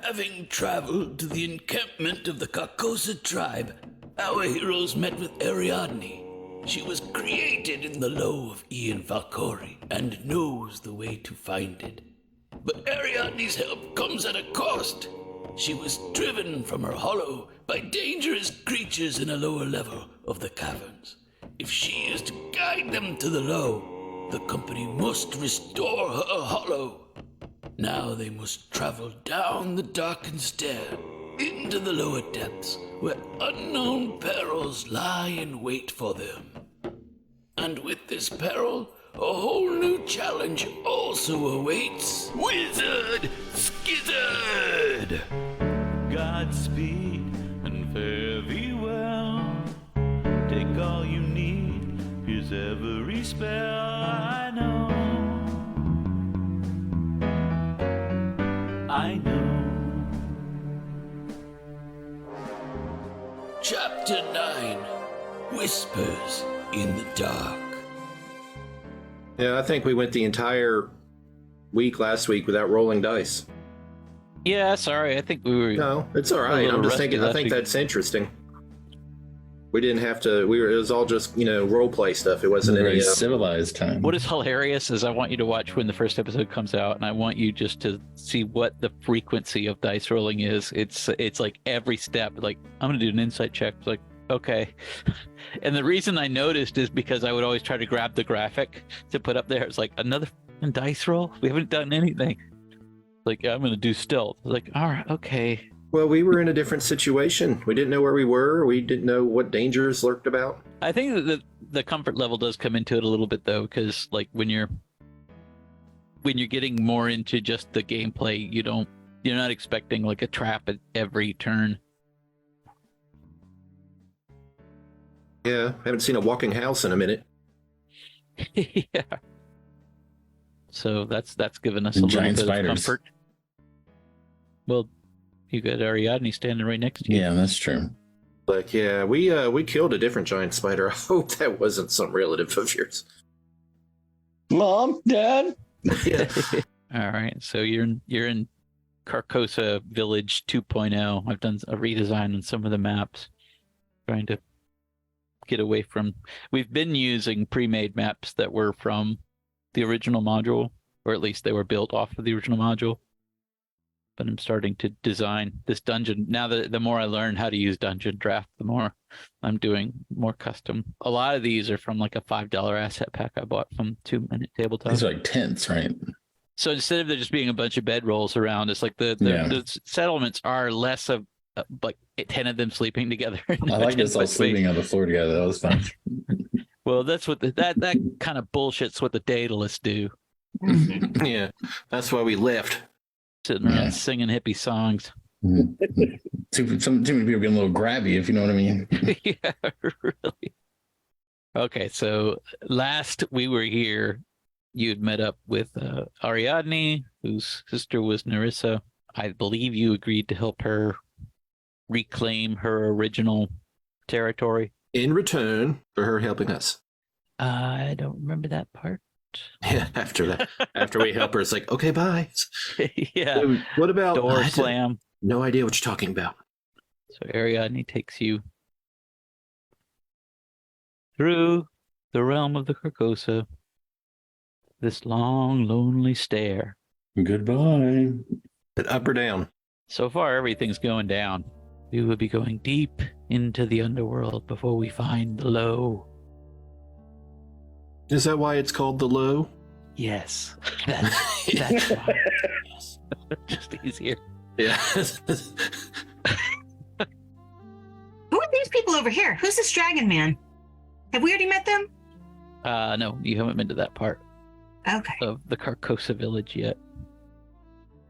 Having traveled to the encampment of the Carcosa Tribe, our heroes met with Ariadne. She was created in the Lo of Ian Falcori and knows the way to find it. But Ariadne's help comes at a cost. She was driven from her hollow by dangerous creatures in a lower level of the caverns. If she is to guide them to the Lo, the company must restore her hollow. Now they must travel down the darkened stair into the lower depths where unknown perils lie in wait for them. And with this peril, a whole new challenge also awaits Wyzyrd Skyzyrd! Godspeed and fare thee well. Take all you need, here's every spell I know. I know. Chapter 9, Whispers in the Dark. Yeah, I think we went the entire week last week without rolling dice. Yeah, sorry. I think we were. No, it's all right. I'm just thinking. I think that's interesting. We didn't have to. It was all just role play stuff. It wasn't any civilized time. What is hilarious is I want you to watch when the first episode comes out, and I want you just to see what the frequency of dice rolling is. It's like every step. Like, I'm gonna do an insight check. It's like, okay. And the reason I noticed is because I would always try to grab the graphic to put up there. It's like, another dice roll? We haven't done anything. Like, I'm going to do stealth. Like, all right, okay. Well, we were in a different situation. We didn't know where we were. We didn't know what dangers lurked about. I think that the comfort level does come into it a little bit, though, because, like, when you're getting more into just the gameplay, you're not expecting, like, a trap at every turn. Yeah, haven't seen a walking house in a minute. Yeah. So that's given us a little bit of comfort. Well, you got Ariadne standing right next to you. Yeah, that's true. Like, yeah, we killed a different giant spider. I hope that wasn't some relative of yours. Mom, Dad. Yeah. All right, so you're in Carcosa Village 2.0. I've done a redesign on some of the maps, trying to get away from. We've been using pre-made maps that were from the original module, or at least they were built off of the original module. But I'm starting to design this dungeon. Now that the more I learn how to use Dungeondraft, the more I'm doing more custom. A lot of these are from like a $5 asset pack I bought from 2 Minute Tabletop. These are like tents, right? So instead of there just being a bunch of bedrolls around, it's like the settlements are less of like 10 of them sleeping together. I like this all sleeping on the floor together. That was fun. Well, that's what that kind of bullshit's what the Daedalists do. Yeah, that's why we left. Sitting around singing hippie songs. Too many people getting a little grabby, if you know what I mean. Yeah, really. Okay, so last we were here, you'd met up with Ariadne, whose sister was Nerissa. I believe you agreed to help her reclaim her original territory. In return for her helping us. I don't remember that part. Yeah, after we help her, it's like, okay, bye. Yeah. So what about door slam? No idea what you're talking about. So Ariadne takes you through the realm of the Carcosa, this long, lonely stair. Goodbye. But up or down? So far, everything's going down. We will be going deep into the underworld before we find the Lo. Is that why it's called the Lo? Yes, that's why. Just easier. Yeah. Who are these people over here? Who's this dragon man? Have we already met them? No, you haven't been to that part Okay. of the Carcosa village yet.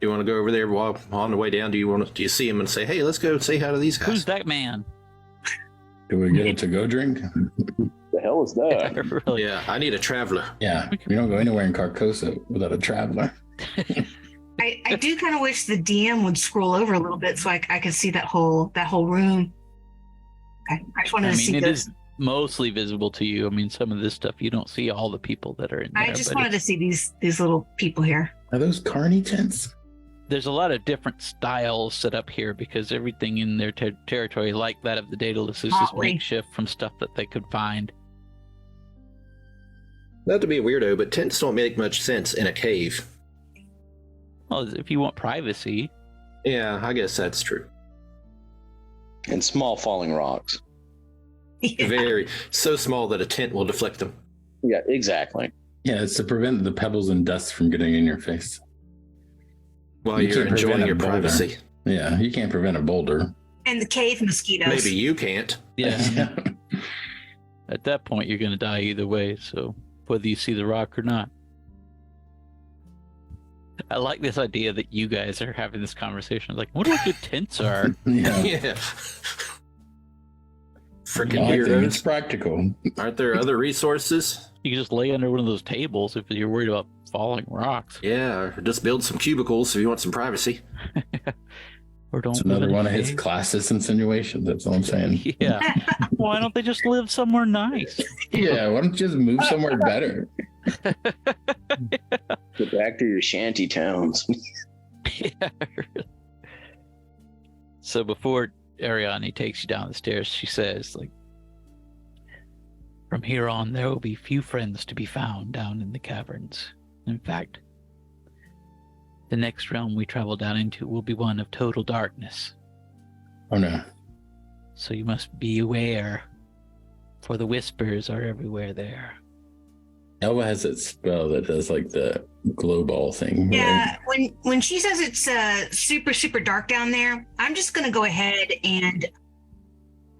You want to go over there while on the way down? Do you see him and say, hey, let's go say hi to these guys? Who's that man? Do we get a to-go drink? The hell is that? Really? Yeah, I need a traveler. Yeah, we don't go anywhere in Carcosa without a traveler. I do kind of wish the DM would scroll over a little bit so I could see that whole room. Okay. I just wanted to see it this. is mostly visible to you. I mean, some of this stuff you don't see all the people that are in there. I just wanted to see these little people here. Are those carny tents? there's a lot of different styles set up here because everything in their territory, like that of the Daedalus, is just makeshift from stuff that they could find. Not to be a weirdo, but tents don't make much sense in a cave. Well, if you want privacy. Yeah, I guess that's true. And small falling rocks. Yeah. Very so small that a tent will deflect them. Yeah, exactly. Yeah, it's to prevent the pebbles and dust from getting in your face. While You you're can't prevent enjoying a your boulder. privacy. Yeah, you can't prevent a boulder. And the cave mosquitoes. Maybe you can't. Yeah. At that point, you're going to die either way, so whether you see the rock or not. I like this idea that you guys are having this conversation. Like, what good tents are? Yeah. Yeah. Freaking I think it's weirdos. practical. Aren't there other resources? You can just lay under one of those tables if you're worried about falling rocks. Yeah, or just build some cubicles if you want some privacy. Or don't It's live another in a one of his cave. classist insinuations. That's all I'm saying. Yeah. Why don't they just live somewhere nice? Yeah, why don't you just move somewhere better? Get back to your shanty towns. Yeah. So before Ariadne takes you down the stairs, she says, like, from here on, there will be few friends to be found down in the caverns. In fact, the next realm we travel down into will be one of total darkness. Oh no. So you must be aware, for the whispers are everywhere there. Elva has that spell that does like the glow ball thing. Yeah, Right? when she says it's super, super dark down there, I'm just going to go ahead and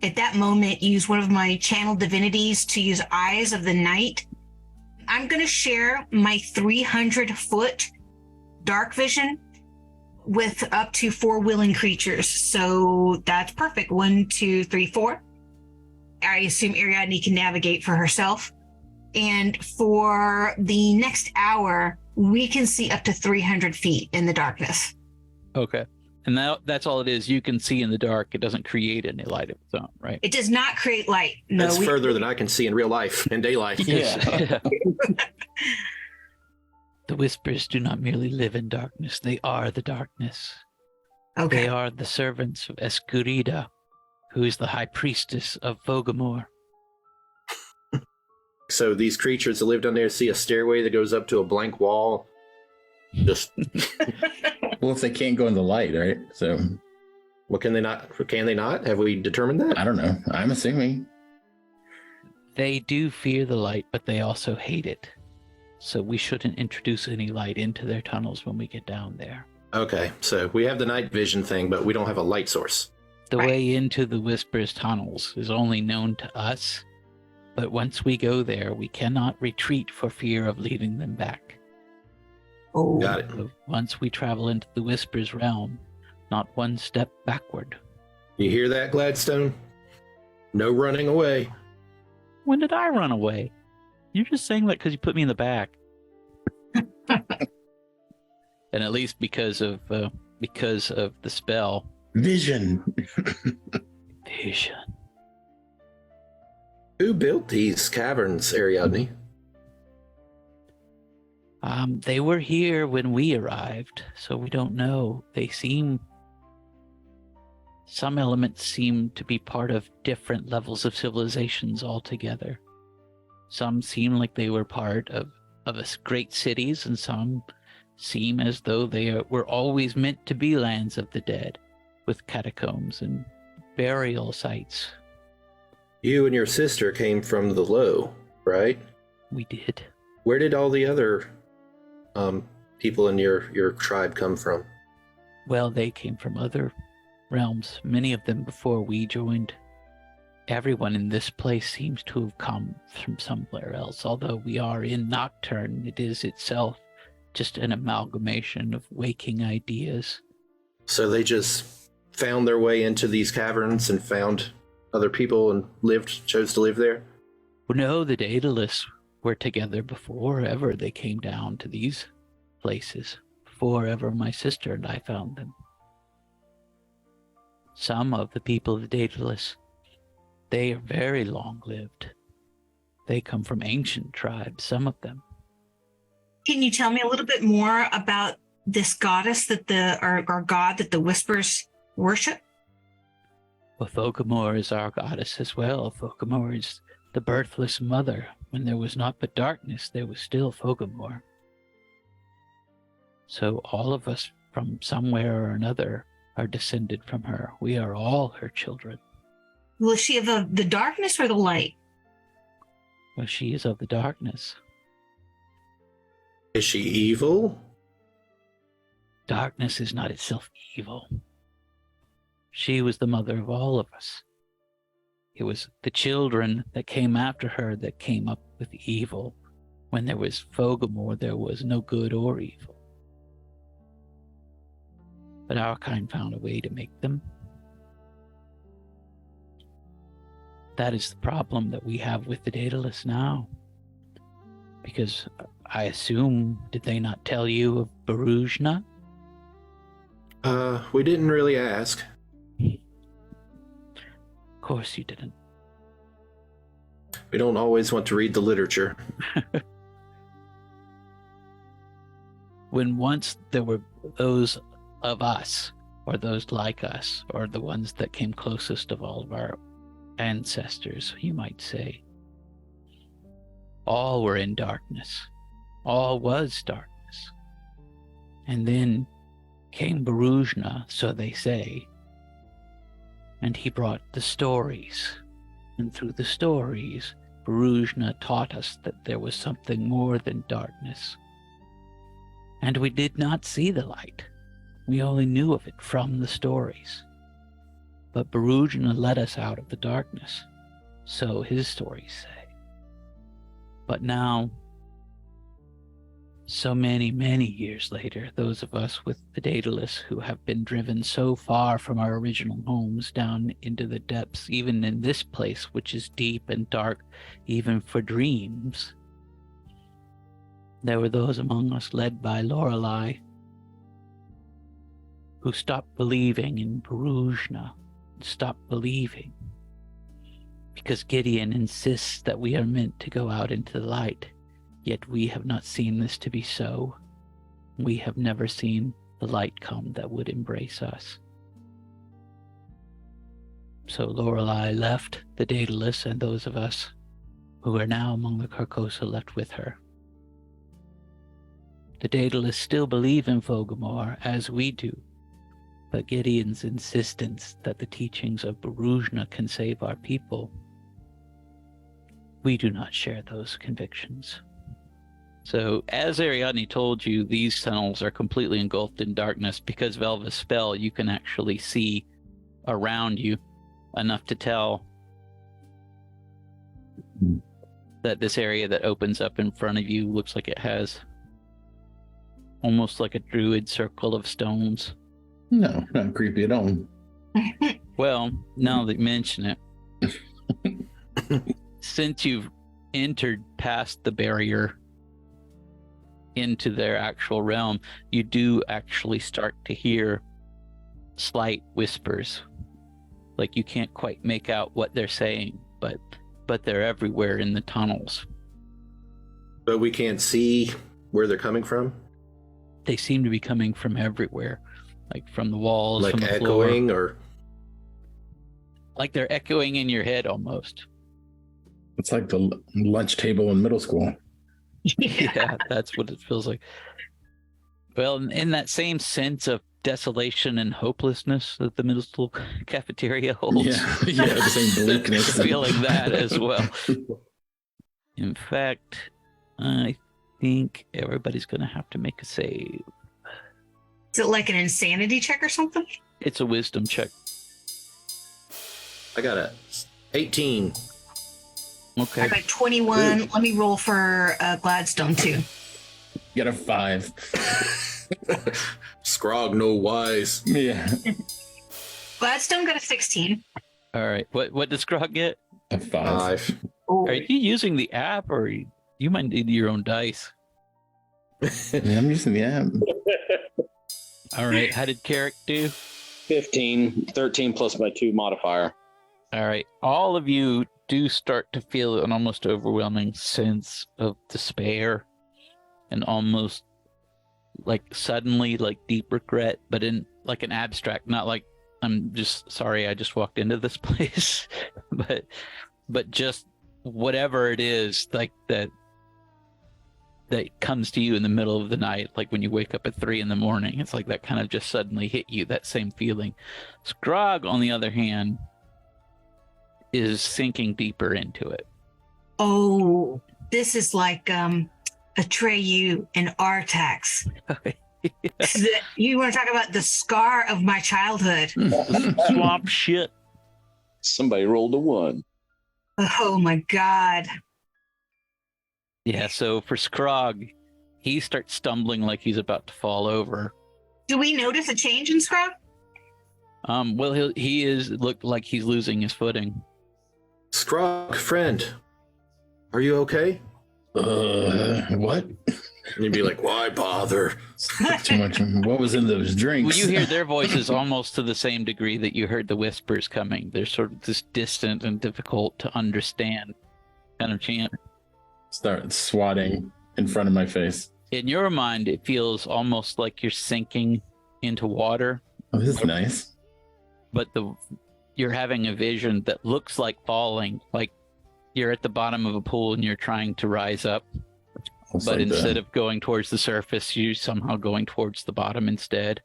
at that moment use one of my channel divinities to use Eyes of the Night. I'm going to share my 300-foot dark vision with up to 4 willing creatures. So that's perfect. 1, 2, 3, 4. I assume Ariadne can navigate for herself. And for the next hour, we can see up to 300 feet in the darkness. Okay. And that's all it is. You can see in the dark. It doesn't create any light of its own, right? It does not create light. No, That's further than I can see in real life, in daylight. Yeah. The whispers do not merely live in darkness. They are the darkness. Okay. They are the servants of Escurida, who is the high priestess of Vogamore. So these creatures that live down there see a stairway that goes up to a blank wall. Just, Well, if they can't go in the light, right? So well, can they not? Can they not? Have we determined that? I don't know. I'm assuming. They do fear the light, but they also hate it. So we shouldn't introduce any light into their tunnels when we get down there. Okay, so we have the night vision thing, but we don't have a light source. The Right. way into the Whispers tunnels is only known to us, but once we go there, we cannot retreat for fear of leading them back. Oh. Got it. So once we travel into the Whispers realm, not one step backward. You hear that, Gladstone? No running away. When did I run away? You're just saying that because you put me in the back. And at least because of the spell. Vision. Vision. Who built these caverns, Ariadne? They were here when we arrived, so we don't know. Some elements seem to be part of different levels of civilizations altogether. Some seem like they were part of great cities, and some seem as though they were always meant to be lands of the dead, with catacombs and burial sites. You and your sister came from the Lo, right? We did. Where did all the other people in your tribe come from? Well, they came from other realms, many of them before we joined. Everyone in this place seems to have come from somewhere else. Although we are in Nocturne, it is itself just an amalgamation of waking ideas. So they just found their way into these caverns and found other people and chose to live there? Well, no, the Daedalus were together before ever they came down to these places. Before ever my sister and I found them. Some of the people of the Daedalus, they are very long-lived. They come from ancient tribes, some of them. Can you tell me a little bit more about this goddess that our god that the whispers worship? Well, Fogamore is our goddess as well. Fogamore is the birthless mother. When there was naught but darkness, there was still Fogamore. So all of us from somewhere or another are descended from her. We are all her children. Well, is she of the darkness or the light? Well, she is of the darkness. Is she evil? Darkness is not itself evil. She was the mother of all of us. It was the children that came after her that came up with evil. When there was Fogamore, there was no good or evil. But our kind found a way to make them. That is the problem that we have with the Daedalus now. Because I assume, did they not tell you of Barujna? We didn't really ask. Of course you didn't. We don't always want to read the literature. When once there were those of us, or those like us, or the ones that came closest of all of our ancestors, you might say, all were in darkness. All was darkness. And then came Barujna, so they say, and he brought the stories. And through the stories, Barujna taught us that there was something more than darkness. And we did not see the light. We only knew of it from the stories. But Barujna led us out of the darkness, so his stories say. But now, so many, many years later, those of us with the Daedalus who have been driven so far from our original homes down into the depths, even in this place, which is deep and dark, even for dreams, there were those among us led by Lorelei who stopped believing in Barujna, stopped believing, because Gideon insists that we are meant to go out into the light. Yet we have not seen this to be so. We have never seen the light come that would embrace us. So Lorelei left the Daedalus, and those of us who are now among the Carcosa left with her. The Daedalus still believe in Fogamore, as we do, but Gideon's insistence that the teachings of Barujna can save our people, we do not share those convictions. So, as Ariadne told you, these tunnels are completely engulfed in darkness. Because of Elva's spell, you can actually see around you enough to tell that this area that opens up in front of you looks like it has almost like a druid circle of stones. No, not creepy at all. Well, now that you mention it, since you've entered past the barrier into their actual realm, you do actually start to hear slight whispers. Like you can't quite make out what they're saying, but they're everywhere in the tunnels. But we can't see where they're coming from? They seem to be coming from everywhere, like from the walls, like from the echoing, floor. or like they're echoing in your head almost. It's like the lunch table in middle school. Yeah, that's what it feels like. Well, in that same sense of desolation and hopelessness that the middle school cafeteria holds. Yeah, the same bleakness. Feeling that as well. In fact, I think everybody's going to have to make a save. Is it like an insanity check or something? It's a wisdom check. I got a 18. Okay. I got 21. Ooh. Let me roll for Gladstone too. You got a 5. Scrog no wise. Yeah. Gladstone got a 16. All right. What does Scrog get? A 5. Ooh. Are you using the app, or you might need your own dice? Yeah, I'm using the app. All right. How did Carrick do? 15, 13 plus my 2 modifier. All right. All of you do start to feel an almost overwhelming sense of despair and almost like suddenly like deep regret, but in like an abstract, not like I'm just sorry I just walked into this place, but just whatever it is like that comes to you in the middle of the night, like when you wake up at 3 a.m. It's like that kind of just suddenly hit you, that same feeling. Scrog, on the other hand, is sinking deeper into it. Oh, this is like Atreyu and Artax. You want to talk about the scar of my childhood? Swamp shit. Somebody rolled a 1. Oh my god. Yeah, so for Scrog, he starts stumbling like he's about to fall over. Do we notice a change in Scrog? Well, he is look like he's losing his footing. Scrog, friend, are you okay? What? And you'd be like, why bother? Too much. What was in those drinks? Well, you hear their voices almost to the same degree that you heard the whispers coming. They're sort of this distant and difficult to understand kind of chant. Start swatting in front of my face. In your mind, it feels almost like you're sinking into water. Oh, this is nice. But you're having a vision that looks like falling, like you're at the bottom of a pool and you're trying to rise up. Almost But like instead of going towards the surface, you're somehow going towards the bottom instead.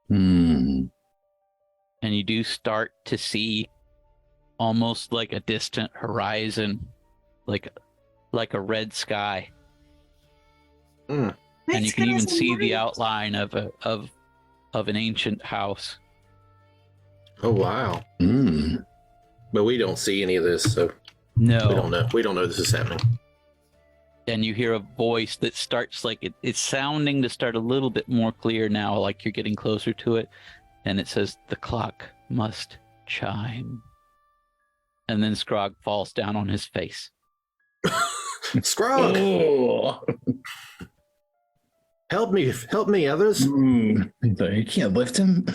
Hmm. And you do start to see almost like a distant horizon, like a red sky. And you can even see the outline of an ancient house. Oh, wow. Hmm. But we don't see any of this, so No. we don't know. We don't know this is happening. And you hear a voice that starts like it's sounding to start a little bit more clear now, like you're getting closer to it. And it says, "The clock must chime." And then Scrog falls down on his face. Scrog! Oh. Help me, others. You can't lift him.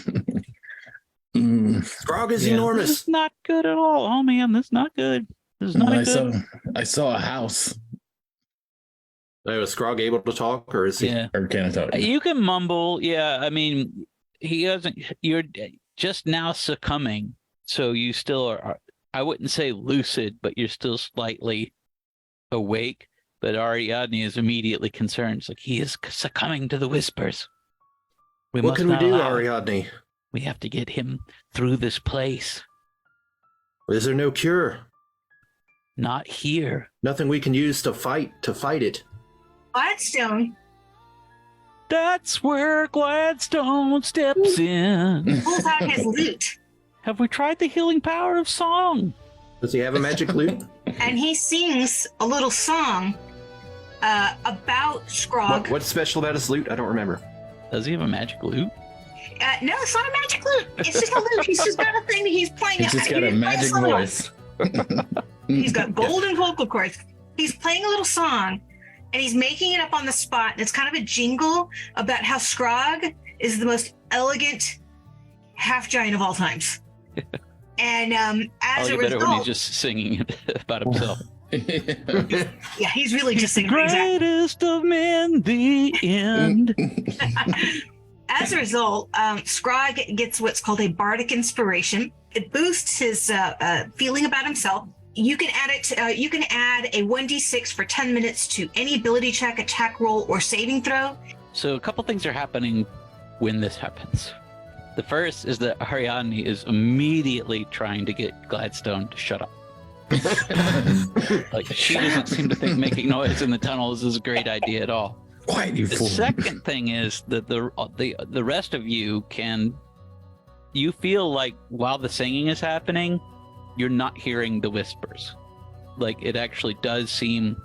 Scrog is enormous. This is not good at all. Oh man, this is not good. This is not good. I saw a house. Oh, is Scrog able to talk, or is he? Yeah. Or can I talk? You can mumble. Yeah, I mean, he doesn't. You're just now succumbing, so you still are. I wouldn't say lucid, but you're still slightly awake. But Ariadne is immediately concerned. It's like he is succumbing to the whispers. What can we do, Ariadne? We have to get him through this place. Is there no cure? Not here. Nothing we can use to fight it. Gladstone That's where Gladstone steps in. pulls out his lute Have we tried the healing power of song? Does he have a magic lute? and he sings a little song about Scrog. What's special about his lute? I don't remember. Does he have a magic lute? No, it's not a magic lute. It's just a lute. He's just got a thing that he's playing. He's just got a magic voice. He's got golden vocal cords. He's playing a little song, and he's making it up on the spot. And it's kind of a jingle about how Scrog is the most elegant half giant of all times. And as a I'll get better when he's result, just singing about himself. yeah, he's really just singing. Exactly. Greatest of men, the end. As a result, Scrog gets what's called a bardic inspiration. It boosts his feeling about himself. You can add it. You can add a 1d6 for 10 minutes to any ability check, attack roll, or saving throw. So a couple things are happening when this happens. The first is that Ariadne is immediately trying to get Gladstone to shut up. Like she doesn't seem to think making noise in the tunnels is a great idea at all. Quiet, you The fool. second thing is that the rest of you feel like while the singing is happening, you're not hearing the whispers. Like it actually does seem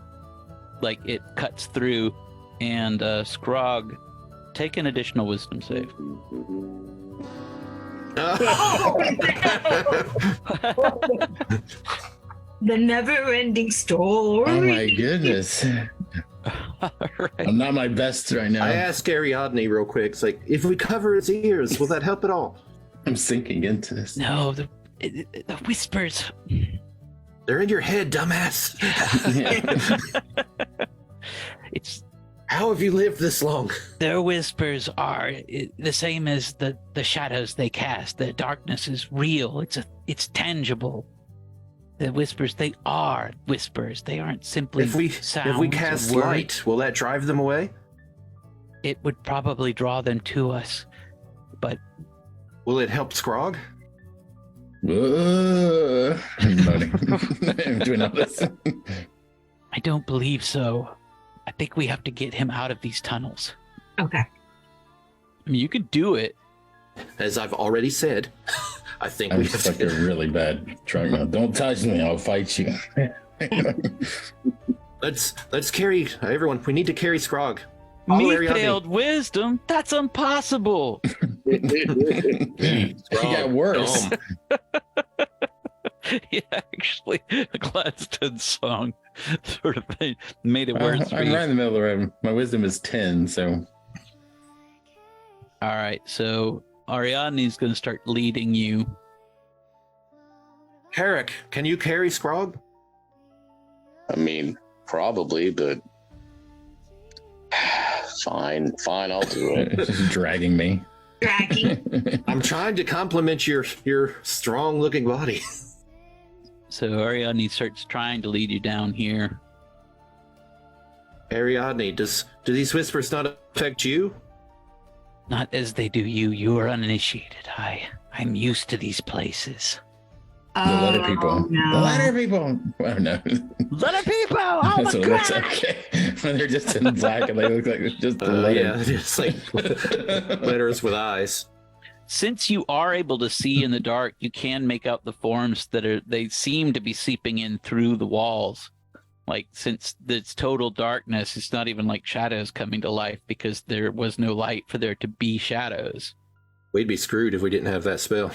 like it cuts through. And Scrog, take an additional wisdom save. The never-ending story. Oh my goodness. Right. I'm not my best right now. I asked Ariadne real quick. It's like, if we cover his ears, will that help at all? I'm sinking into this. No, the whispers. They're in your head, dumbass. It's How have you lived this long? Their whispers are the same as the shadows they cast. The darkness is real. It's tangible. The whispers, they are whispers. They aren't simply sounds. If we cast light, will that drive them away? It would probably draw them to us, but will it help Scrog? I'm nodding. I'm doing all this. I don't believe so. I think we have to get him out of these tunnels. Okay. I mean, you could do it. As I've already said, I think I'm just like a really bad drunk. Don't touch me, I'll fight you. Let's carry everyone. We need to carry Scrog. Me failed wisdom? That's impossible. It got worse. Yeah, actually, the Gladstone song sort of made it worse. I'm right in the middle of the room. My wisdom is 10, so. All right, so Ariadne's going to start leading you. Herrick, can you carry Scrog? I mean, probably, but fine, I'll do it. It's just dragging me. Dragging. I'm trying to compliment your strong-looking body. So Ariadne starts trying to lead you down here. Ariadne, do these whispers not affect you? Not as they do you. You are uninitiated. I'm used to these places. The letter people. No. The letter people. Well, no. Letter people! Oh That's my what it looks god! like. When they're just in black and they look like just the letter. Yeah, just like letters with eyes. Since you are able to see in the dark, you can make out the forms they seem to be seeping in through the walls. Like, since it's total darkness, it's not even like shadows coming to life because there was no light for there to be shadows. We'd be screwed if we didn't have that spell.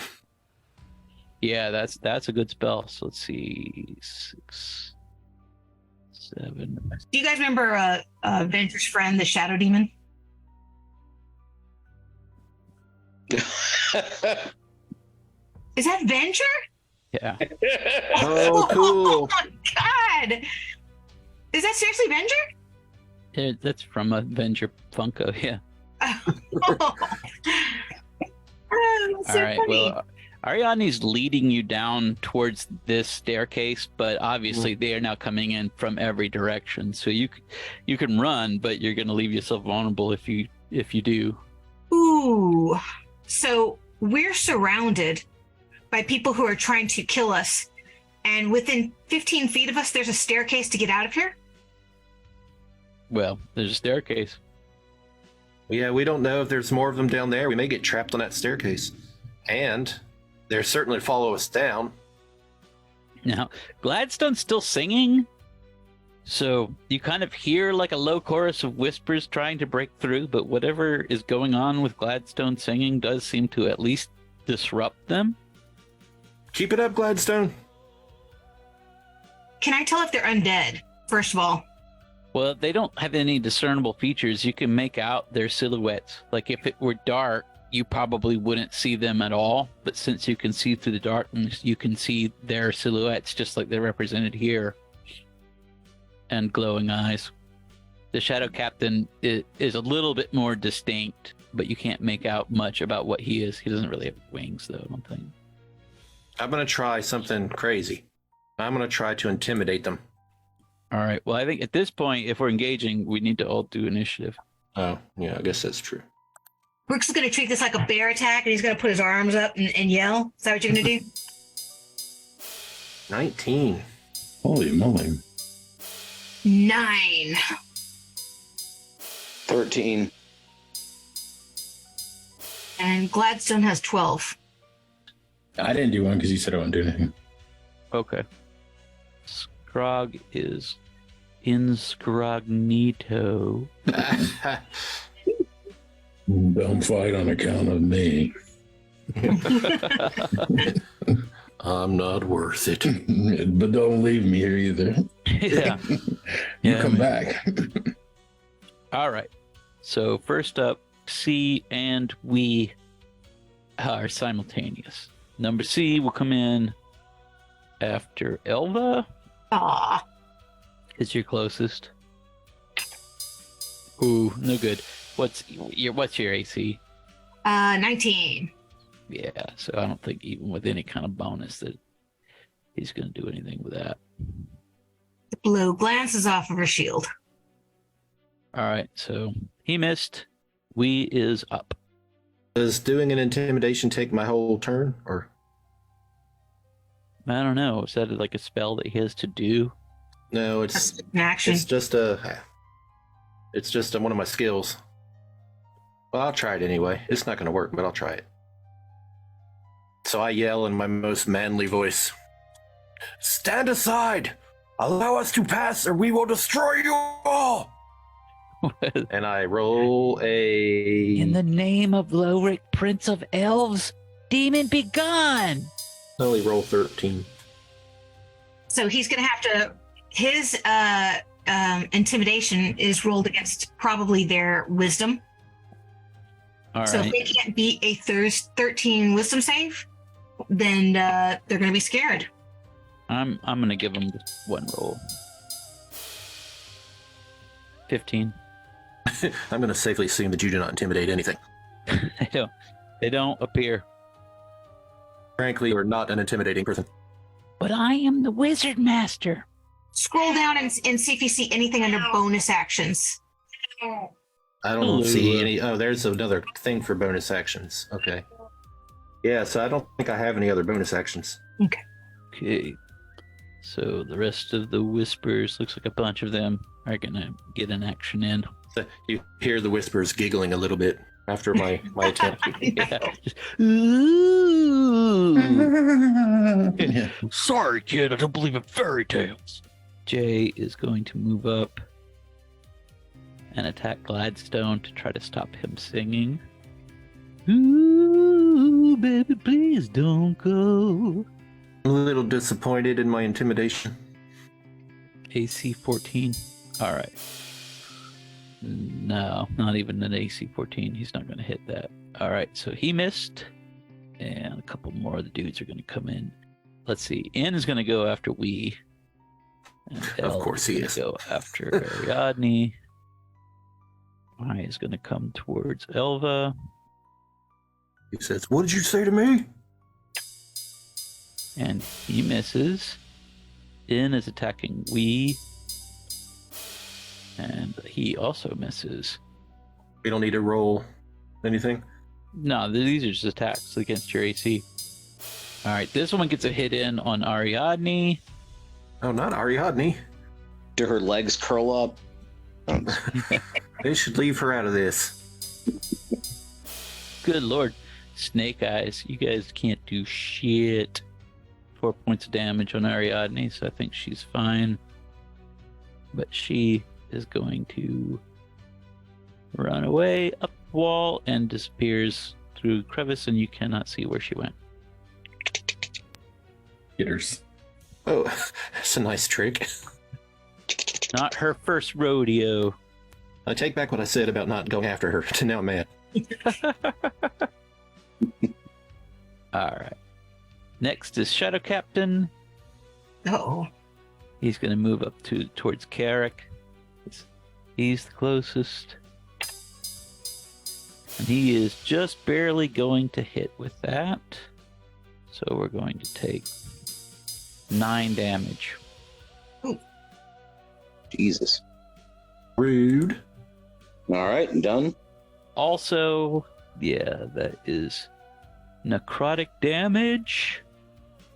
Yeah, that's a good spell. So let's see, 6, 7. Do you guys remember Venture's friend, the Shadow Demon? Is that Venture? Yeah. Oh, cool. Oh my god! Is that seriously Venture? That's from a Avenger Funko, yeah. Oh, that's so All right, funny. well, Ariadne's leading you down towards this staircase, but obviously they are now coming in from every direction. So you can run, but you're going to leave yourself vulnerable if you do. Ooh. So we're surrounded by people who are trying to kill us. And within 15 feet of us, there's a staircase to get out of here? Well, there's a staircase. Yeah, we don't know if there's more of them down there. We may get trapped on that staircase. And they'll certainly follow us down. Now, Gladstone's still singing, so you kind of hear like a low chorus of whispers trying to break through, but whatever is going on with Gladstone singing does seem to at least disrupt them. Keep it up, Gladstone. Can I tell if they're undead, first of all? Well, they don't have any discernible features. You can make out their silhouettes. Like if it were dark, you probably wouldn't see them at all. But since you can see through the darkness, you can see their silhouettes just like they're represented here. And glowing eyes. The Shadow Captain is a little bit more distinct, but you can't make out much about what he is. He doesn't really have wings, though, I don't think. I'm going to try something crazy. I'm going to try to intimidate them. All right. Well, I think at this point, if we're engaging, we need to all do initiative. Oh, yeah, I guess that's true. Brooks is going to treat this like a bear attack, and he's going to put his arms up and yell. Is that what you're going to do? 19. Holy moly. 9. 13. And Gladstone has 12. I didn't do one because you said I wouldn't do anything. Okay. Scrog is inscognito. Don't fight on account of me. I'm not worth it. But don't leave me here either. Yeah. You come back. All right. So first up, C and we are simultaneous. Number C will come in after Elva, Aw. is your closest. Ooh, no good. What's your AC? 19. Yeah, so I don't think even with any kind of bonus that he's going to do anything with that. The blue glances off of her shield. All right, so he missed. We is up. Does doing an intimidation take my whole turn, or? I don't know. Is that like a spell that he has to do? No, it's An action. It's just one of my skills. Well, I'll try it anyway. It's not going to work, but I'll try it. So I yell in my most manly voice, "Stand aside! Allow us to pass, or we will destroy you all!" And I roll a... In the name of Lorik, Prince of Elves, demon be gone! I only roll 13. So he's going to have to... His intimidation is rolled against probably their wisdom. All So right. if they can't beat a 13 wisdom save, then they're going to be scared. I'm going to give him just one roll. 15. I'm going to safely assume that you do not intimidate anything. They don't appear. Frankly, you're not an intimidating person. But I am the wizard master. Scroll down and see if you see anything under bonus actions. I don't see any... Oh, there's another thing for bonus actions. Okay. Yeah, so I don't think I have any other bonus actions. Okay. So the rest of the whispers, looks like a bunch of them, are going to get an action in. You hear the whispers giggling a little bit after my attempt. Yeah. Just, ooh. Sorry, kid, I don't believe in fairy tales. Jay is going to move up and attack Gladstone to try to stop him singing. Ooh, baby, please don't go. I'm a little disappointed in my intimidation. AC 14. All right. No, not even an AC 14. He's not going to hit that. All right, so he missed. And a couple more of the dudes are going to come in. Let's see. N is going to go after we. And Of L course he gonna is. Go after Ariadne. I is going to come towards Elva. He says, "What did you say to me?" And he misses. N is attacking we. And he also misses. We don't need to roll anything. No, these are just attacks against your AC. All right, this one gets a hit in on Ariadne. Oh, not Ariadne. Do her legs curl up? They should leave her out of this. Good lord. Snake Eyes, you guys can't do shit. 4 points of damage on Ariadne, so I think she's fine. But she is going to run away up the wall and disappears through crevice, and you cannot see where she went. Hitters. Oh, that's a nice trick. Not her first rodeo. I take back what I said about not going after her. Now I'm mad. Alright. Next is Shadow Captain. Oh. He's going to move up towards Carrick. He's the closest. And he is just barely going to hit with that. So we're going to take 9 damage. Jesus. Rude. All right, I'm done. Also, yeah, that is necrotic damage.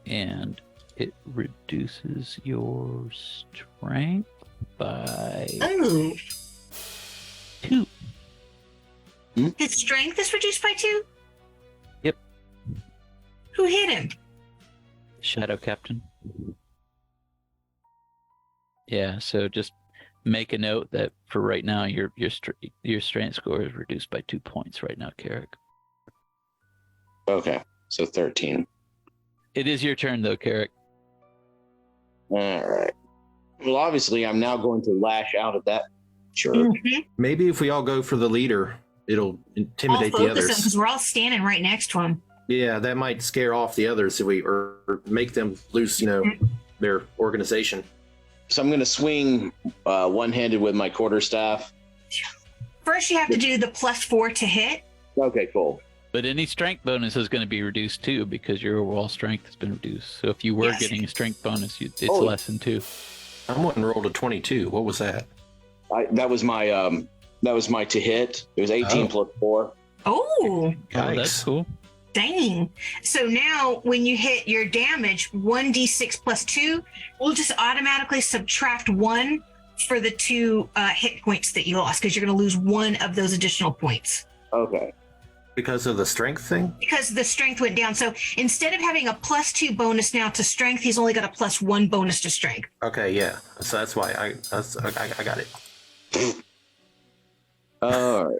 And it reduces your strength by Oh. 2. His strength is reduced by 2? Yep. Who hit him? Shadow Captain. Yeah, so just make a note that for right now, your strength score is reduced by 2 points right now, Carrick. Okay, so 13. It is your turn, though, Carrick. All right. Well, obviously, I'm now going to lash out at that. Sure. Mm-hmm. Maybe if we all go for the leader, it'll intimidate the others. Because we're all standing right next to him. Yeah, that might scare off the others if or make them lose, their organization. So I'm going to swing one-handed with my quarterstaff First, you have to do the +4 to hit. Okay, cool. But any strength bonus is going to be reduced too because your overall strength has been reduced. So if you were getting a strength bonus, it's less than 2. Someone rolled a 22. What was that? That was my to hit. It was 18 plus 4. Oh, That's cool. dang. So now when you hit your damage, 1d6 plus 2, we'll just automatically subtract 1 for the 2 hit points that you lost because you're going to lose 1 of those additional points. Okay. Because of the strength thing? Because the strength went down. So instead of having a +2 bonus now to strength, he's only got a +1 bonus to strength. Okay, yeah. So that's why I got it. All right.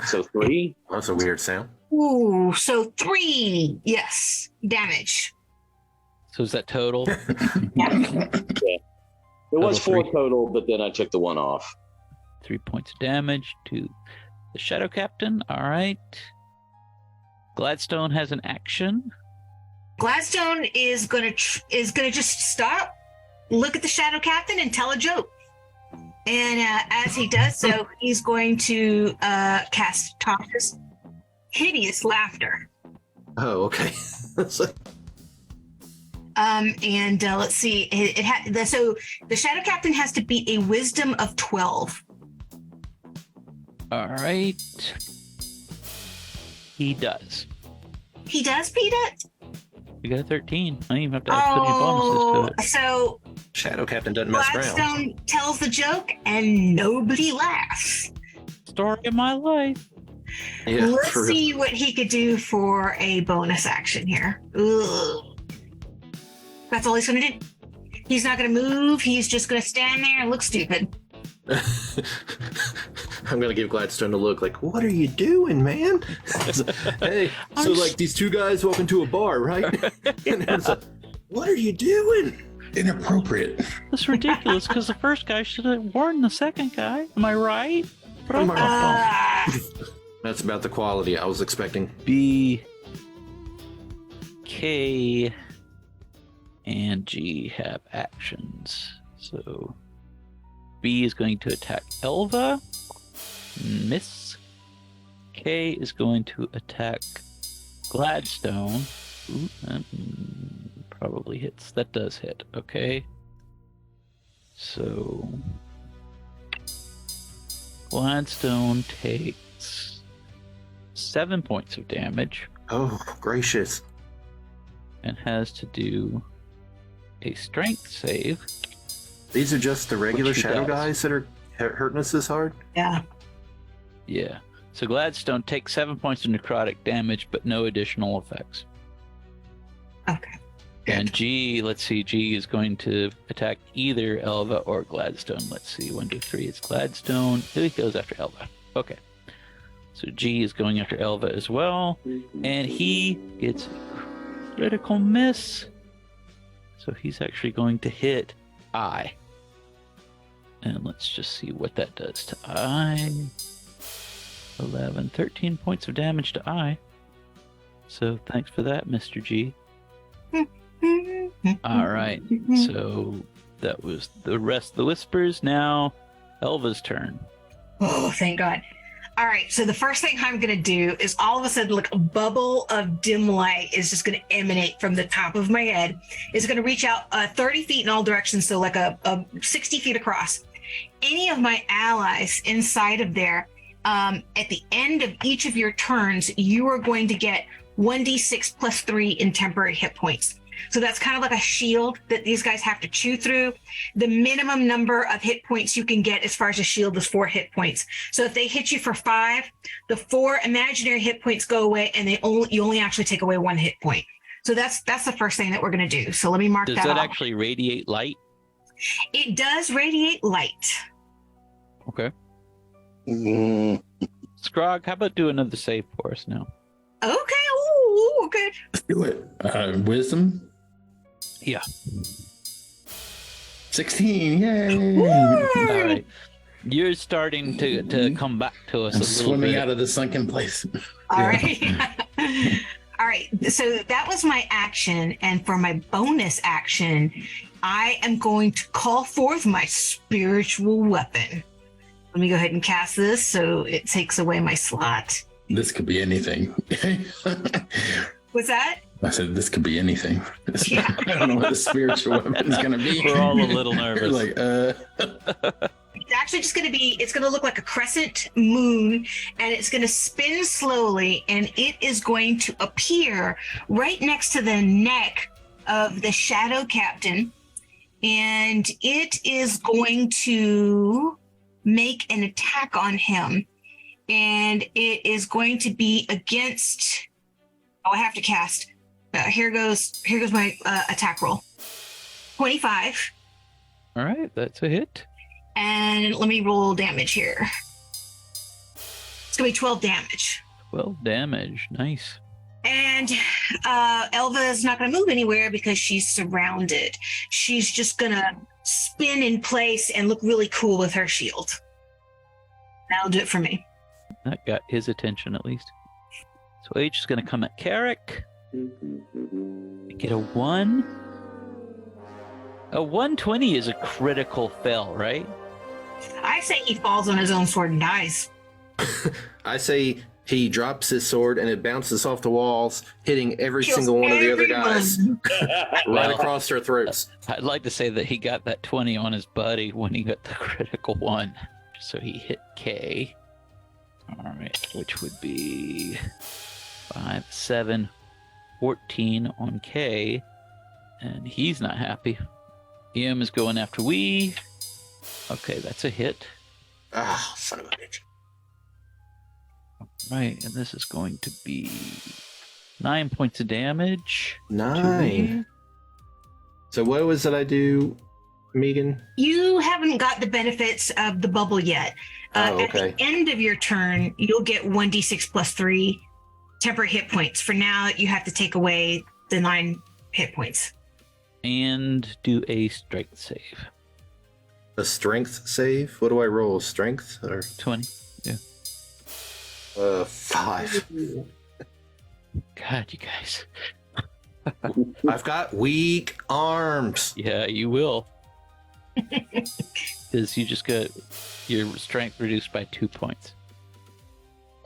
So 3. That's a weird sound. Ooh, so 3, yes, damage. So is that total? It was 4 total, but then I took the 1 off. 3 points of damage to the Shadow Captain. All right. Gladstone has an action. Gladstone is gonna just stop, look at the Shadow Captain, and tell a joke. And as he does so, he's going to cast Tasha's hideous laughter. Oh, okay. And let's see, so the Shadow Captain has to beat a Wisdom of 12. All right. He does. He does beat it? You got a 13. I don't even have to add any bonuses to it. So Shadow Captain doesn't mess around. Gladstone tells the joke and nobody laughs. Story of my life. Yeah, Let's for real. see what he could do for a bonus action here. Ugh. That's all he's going to do. He's not going to move. He's just going to stand there and look stupid. I'm gonna give Gladstone a look like, what are you doing, man? Hey, so like these two guys walk into a bar, right? And it's like, what are you doing? Inappropriate. That's ridiculous because the first guy should have warned the second guy. Am I right? That's about the quality I was expecting. B, K, and G have actions. So B is going to attack Elva. Miss. K is going to attack Gladstone. Ooh, that probably hits. That does hit. Okay. So Gladstone takes 7 points of damage Oh, gracious. and has to do a strength save. These are just the regular Which he shadow does. guys that are hurting us this hard? Yeah. Yeah. So Gladstone takes 7 points of necrotic damage, but no additional effects. Okay. And G, let's see, G is going to attack either Elva or Gladstone. Let's see, 1, 2, 3, it's Gladstone. He goes after Elva. Okay. So G is going after Elva as well. And he gets a critical miss. So he's actually going to hit I. And let's just see what that does to I. 11, 13 points of damage to I. So thanks for that, Mr. G. All right. So that was the rest of the whispers. Now Elva's turn. Oh, thank God. All right. So the first thing I'm going to do is all of a sudden, like a bubble of dim light is just going to emanate from the top of my head. It's going to reach out 30 feet in all directions. So like a 60 feet across. Any of my allies inside of there, at the end of each of your turns, you are going to get 1d6 plus 3 in temporary hit points. So that's kind of like a shield that these guys have to chew through. The minimum number of hit points you can get as far as a shield is 4 hit points. So if they hit you for 5, the 4 imaginary hit points go away, and you only actually take away 1 hit point. So that's the first thing that we're going to do. So let me mark Does that that off. actually radiate light? It does radiate light. Okay. Mm, Scrog, how about do another save for us now? Okay. Ooh, okay. Let's do it. Wisdom? Yeah. 16. Yay! Woo! All right. You're starting to come back to us I'm a little swimming bit. out of the sunken place. All right. All right. So that was my action. And for my bonus action, I am going to call forth my spiritual weapon. Let me go ahead and cast this so it takes away my slot. This could be anything. What's that? I said this could be anything. Yeah. I don't know what the spiritual weapon is going to be. We're all a little nervous. Like, It's actually just going to be, it's going to look like a crescent moon, and it's going to spin slowly, and it is going to appear right next to the neck of the shadow captain, and it is going to make an attack on him, and it is going to be against, I have to cast. Here goes my attack roll. 25. All right, that's a hit. And let me roll damage here. It's gonna be 12 damage. 12 damage. Nice. And Elva is not gonna move anywhere because she's surrounded. She's just gonna spin in place and look really cool with her shield. That'll do it for me. That got his attention at least. So H is going to come at Carrick. Get a 1. A 120 is a critical fail, right? I say he falls on his own sword and dies. I say he drops his sword and it bounces off the walls, hitting every single one of the other guys right across their throats. I'd like to say that he got that 20 on his buddy when he got the critical 1. So he hit K. All right, which would be 5, 7, 14 on K. And he's not happy. EM is going after we. Okay, that's a hit. Ah, son of a bitch. Right, and this is going to be 9 points of damage. 9. So what was it I do, Megan? You haven't got the benefits of the bubble yet. Oh, okay. At the end of your turn, you'll get 1d6 plus 3 temporary hit points. For now, you have to take away the 9 hit points. And do a strength save. A strength save? What do I roll? Strength or 20. Yeah. 5. God, you guys. I've got weak arms. Yeah, you will. Because you just got your strength reduced by 2 points.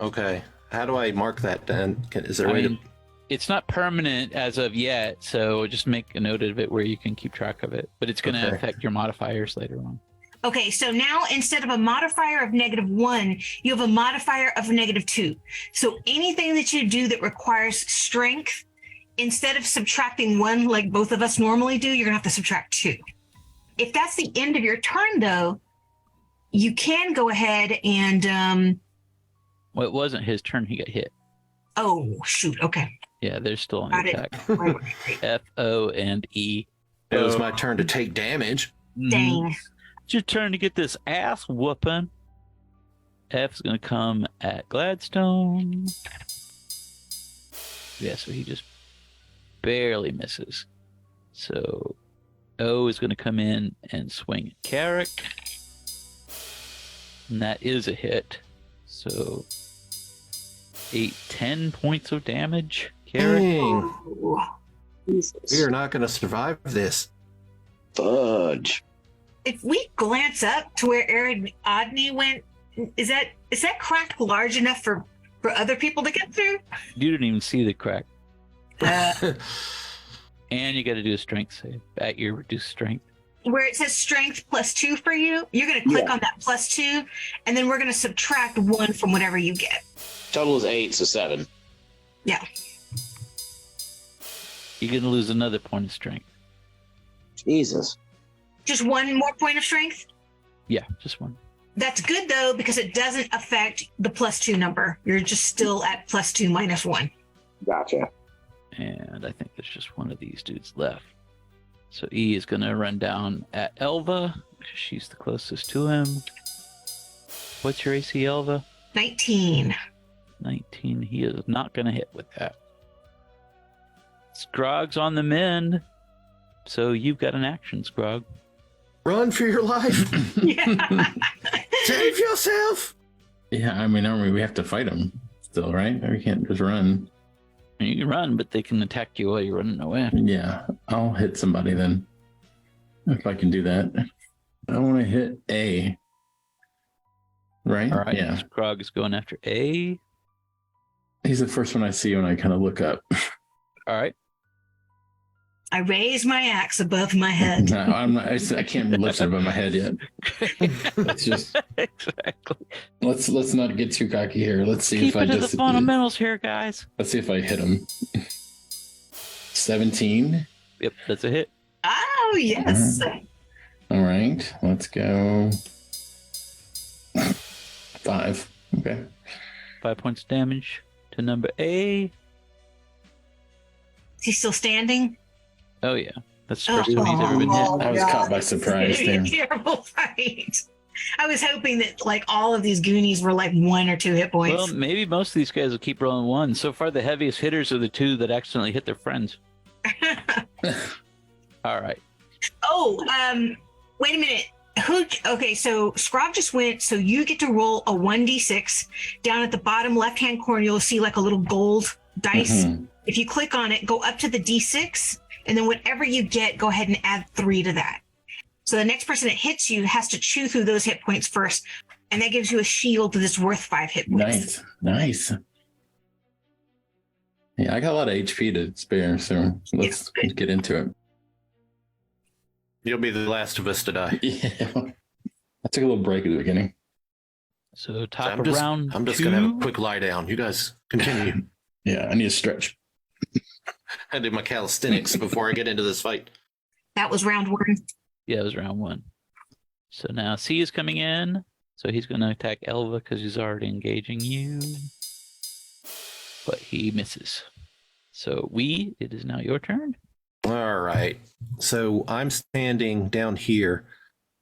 Okay. How do I mark that then? Is there a way to... It's not permanent as of yet, so just make a note of it where you can keep track of it. But it's going to affect your modifiers later on. Okay, so now instead of a modifier of -1, you have a modifier of -2. So anything that you do that requires strength, instead of subtracting 1 like both of us normally do, you're going to have to subtract 2. If that's the end of your turn, though, you can go ahead and... Well, it wasn't his turn. He got hit. Oh, shoot. Okay. Yeah, they're still on Got it. attack. Right. F, O, and E. It was my turn to take damage. Dang. It's your turn to get this ass whooping. F's going to come at Gladstone. Yeah, so he just barely misses. So O is going to come in and swing at Carrick. And that is a hit. So 8, 10 points of damage. Carrick. Dang. Oh, We are not going to survive this. Fudge. if we glance up to where Ariadne went, is that crack large enough for other people to get through? You didn't even see the crack. And you got to do a strength save at your reduced strength. Where it says strength +2 for you, you're going to click on that +2, and then we're going to subtract 1 from whatever you get. Total is 8, so 7. Yeah. You're going to lose another point of strength. Jesus. Just 1 more point of strength? Yeah, just 1. That's good, though, because it doesn't affect the +2 number. You're just still at +2 - 1. Gotcha. And I think there's just one of these dudes left. So E is going to run down at Elva. She's the closest to him. What's your AC, Elva? 19. 19. He is not going to hit with that. Scrog's on the mend. So you've got an action, Scrog. Run for your life. Yeah. Save yourself. Yeah, I mean, we have to fight them still, right? We can't just run. You can run, but they can attack you while you're running away. Yeah, I'll hit somebody then. If I can do that. I want to hit A. right? All right. Yeah. Scrog is going after A. He's the first one I see when I kind of look up. All right. I raise my axe above my head. No, I'm not. I can't lift it above my head yet. Let's just Exactly. let's not get too cocky here. Let's see Keep if I it to the just fundamentals here, guys. let's see if I hit him. 17. Yep, that's a hit. Oh, yes. All right, let's go. 5. Okay. 5 points of damage to number A. Is he still standing? Oh yeah, that's the first time he's ever been hit. I was caught by surprise It's gonna be there. a terrible fight. I was hoping that like all of these Goonies were like 1 or 2 hit Well, points. maybe most of these guys will keep rolling 1. So far, the heaviest hitters are the 2 that accidentally hit their friends. All right. Wait a minute. Okay, so Scrog just went, so you get to roll a 1d6. Down at the bottom left-hand corner, you'll see like a little gold dice. Mhm. If you click on it, go up to the d6, and then whatever you get, go ahead and add 3 to that. So the next person that hits you has to chew through those hit points first, and that gives you a shield that's worth 5 hit points. Nice. Yeah, I got a lot of HP to spare, so let's get into it. You'll be the last of us to die. Yeah. I took a little break at the beginning. So top I'm of just, round I'm just 2. gonna have a quick lie down. You guys continue. Yeah, I need to stretch. I do my calisthenics before I get into this fight. That was round 1. Yeah, it was round 1. So now C is coming in. So he's going to attack Elva because he's already engaging you. But he misses. So it is now your turn. All right. So I'm standing down here.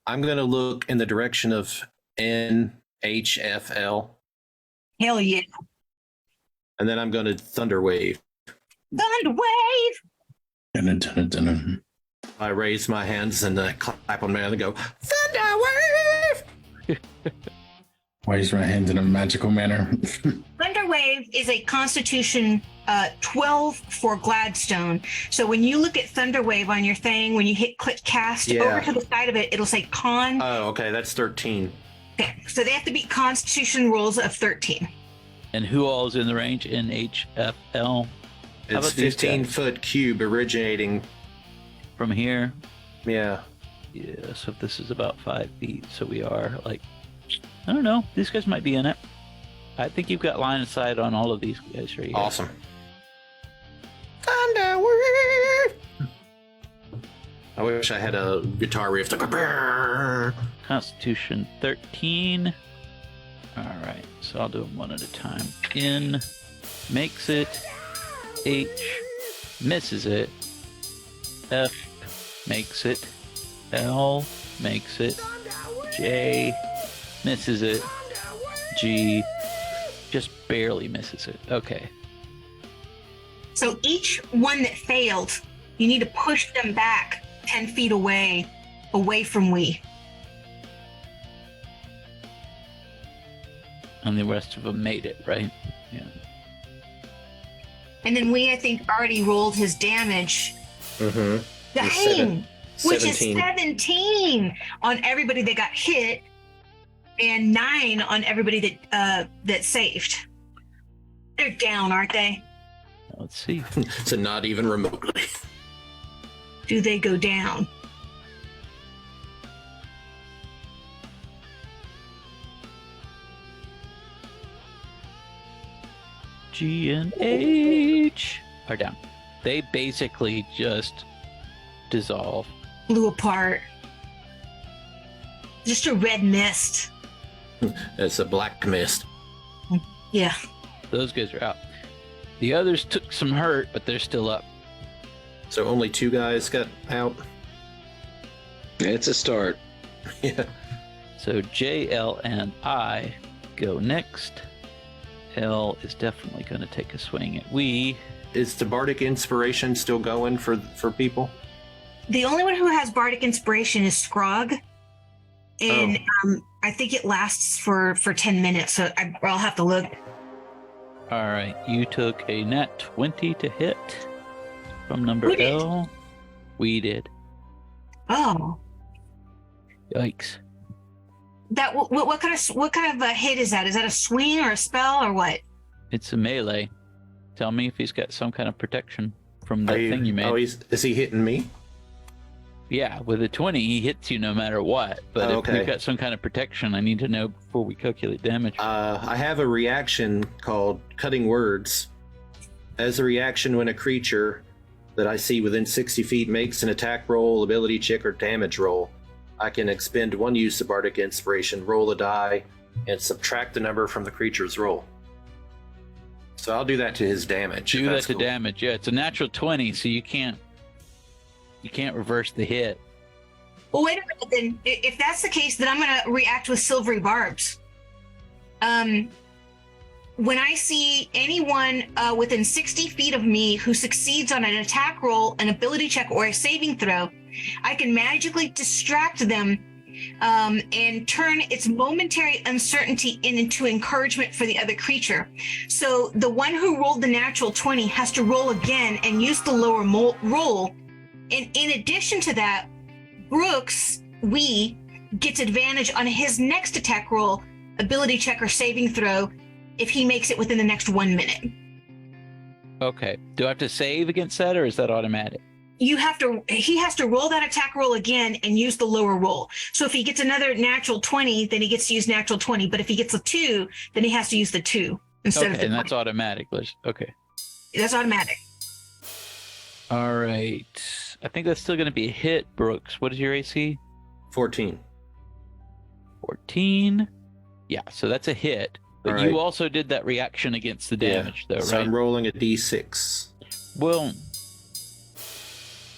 I'm going to look in the direction of NHFL, Hell yeah. and then I'm going to thunder wave. Thunder wave! Dun-dun-dun-dun-dun. I raise my hands and clap on my hand and go, thunder wave! Raise my hands in a magical manner. Thunder wave is a Constitution 12 for Gladstone. So when you look at Thunder wave on your thing, when you hit click cast Yeah. over to the side of it, it'll say con. Oh, okay. That's 13. Okay, so they have to beat Constitution rules of 13. And who all is in the range? NHFL. How It's about these 15-foot cube originating. from here? Yeah. Yeah, so this is about 5 feet. So we are like, I don't know. These guys might be in it. I think you've got line of sight on all of these guys right here. Awesome. Thunder wave! I wish I had a guitar riff. Constitution 13. All right, so I'll do them one at a time. N makes it. H misses it. F makes it. L makes it. J misses it. G just barely misses it. Okay. So each one that failed, you need to push them back 10 feet away from we. And the rest of them made it, right? Yeah. And then we, I think, already rolled his damage. Mm-hmm. Dang! Which is 17. 17 on everybody that got hit, and 9 on everybody that saved. They're down, aren't they? Let's see. So not even remotely. Do they go down? G and H are down. They basically just dissolve. Blew apart. Just a red mist. It's a black mist. Yeah. Those guys are out. The others took some hurt, but they're still up. So only 2 guys got out. It's a start. Yeah. So J, L, and I go next. L is definitely going to take a swing at we. Is the bardic inspiration still going for people? The only one who has bardic inspiration is Scrog. And I think it lasts for 10 minutes, so I'll have to look. All right, you took a nat 20 to hit from number Who did? L. We did. Oh. Yikes. That what kind of a hit is that? Is that a swing or a spell or what? It's a melee. Tell me if he's got some kind of protection from that thing you made. Oh, is he hitting me? Yeah, with a 20, he hits you no matter what. But if you've got some kind of protection, I need to know before we calculate damage. I have a reaction called Cutting Words. As a reaction, when a creature that I see within 60 feet makes an attack roll, ability check, or damage roll, I can expend 1 use of Bardic Inspiration, roll a die, and subtract the number from the creature's roll. So I'll do that to his damage. Do that to damage. Yeah, it's a natural 20, so you can't reverse the hit. Well, wait a minute. Then, if that's the case, then I'm going to react with silvery barbs. When I see anyone within 60 feet of me who succeeds on an attack roll, an ability check, or a saving throw, I can magically distract them and turn its momentary uncertainty into encouragement for the other creature. So the one who rolled the natural 20 has to roll again and use the lower roll. And in addition to that, Brooks, gets advantage on his next attack roll, ability check, or saving throw if he makes it within the next 1 minute. Okay. Do I have to save against that, or is that automatic? He has to roll that attack roll again and use the lower roll. So if he gets another natural 20, then he gets to use natural 20. But if he gets a 2, then he has to use the 2 instead of the 20. And that's automatic. Okay. That's automatic. All right. I think that's still going to be a hit, Brooks. What is your AC? 14. 14. Yeah, so that's a hit. But you also did that reaction against the damage, though, right? So I'm rolling a d6. Well...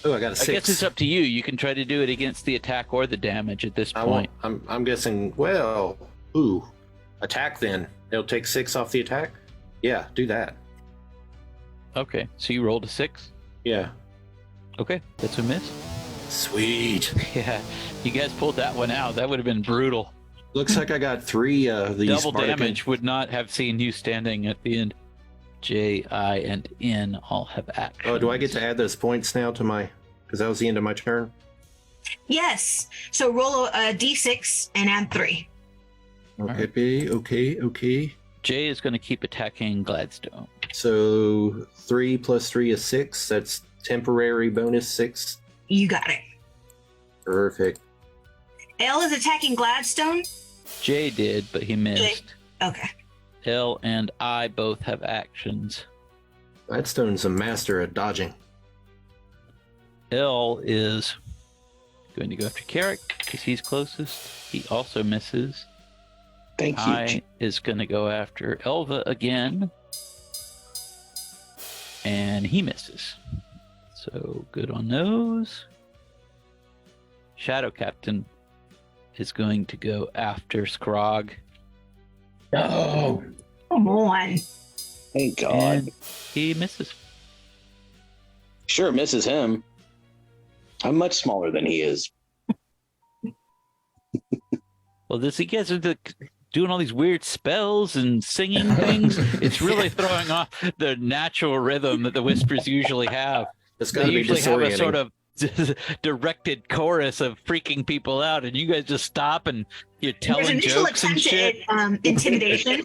Oh, I got a 6. I guess it's up to you. You can try to do it against the attack or the damage at this point. I'm guessing, attack then. It'll take 6 off the attack? Yeah, do that. Okay, so you rolled a 6? Yeah. Okay, that's a miss. Sweet. Yeah, you guys pulled that one out. That would have been brutal. Looks like I got 3 of these. Double damage would not have seen you standing at the end. J, I, and N all have actions. Oh, do I get to add those points now to my... Because that was the end of my turn? Yes. So roll a d6 and add 3. Okay. Jay is going to keep attacking Gladstone. So 3 plus 3 is 6. That's temporary bonus 6. You got it. Perfect. L is attacking Gladstone? Jay did, but he missed. Okay. L and I both have actions. Gladstone's a master at dodging. L is going to go after Carrick because he's closest. He also misses. Thank you. I is going to go after Elva again. And he misses. So good on those. Shadow Captain is going to go after Scrog. No. Come on. Thank God. And he misses. Sure, misses him. I'm much smaller than he is. Well, you guys are doing all these weird spells and singing things. It's really throwing off the natural rhythm that the Whispers usually have. It's got to They be usually have a disorienting. sort of directed chorus of freaking people out, and you guys just stop and you're There's telling initial jokes and attempt shit. at intimidation.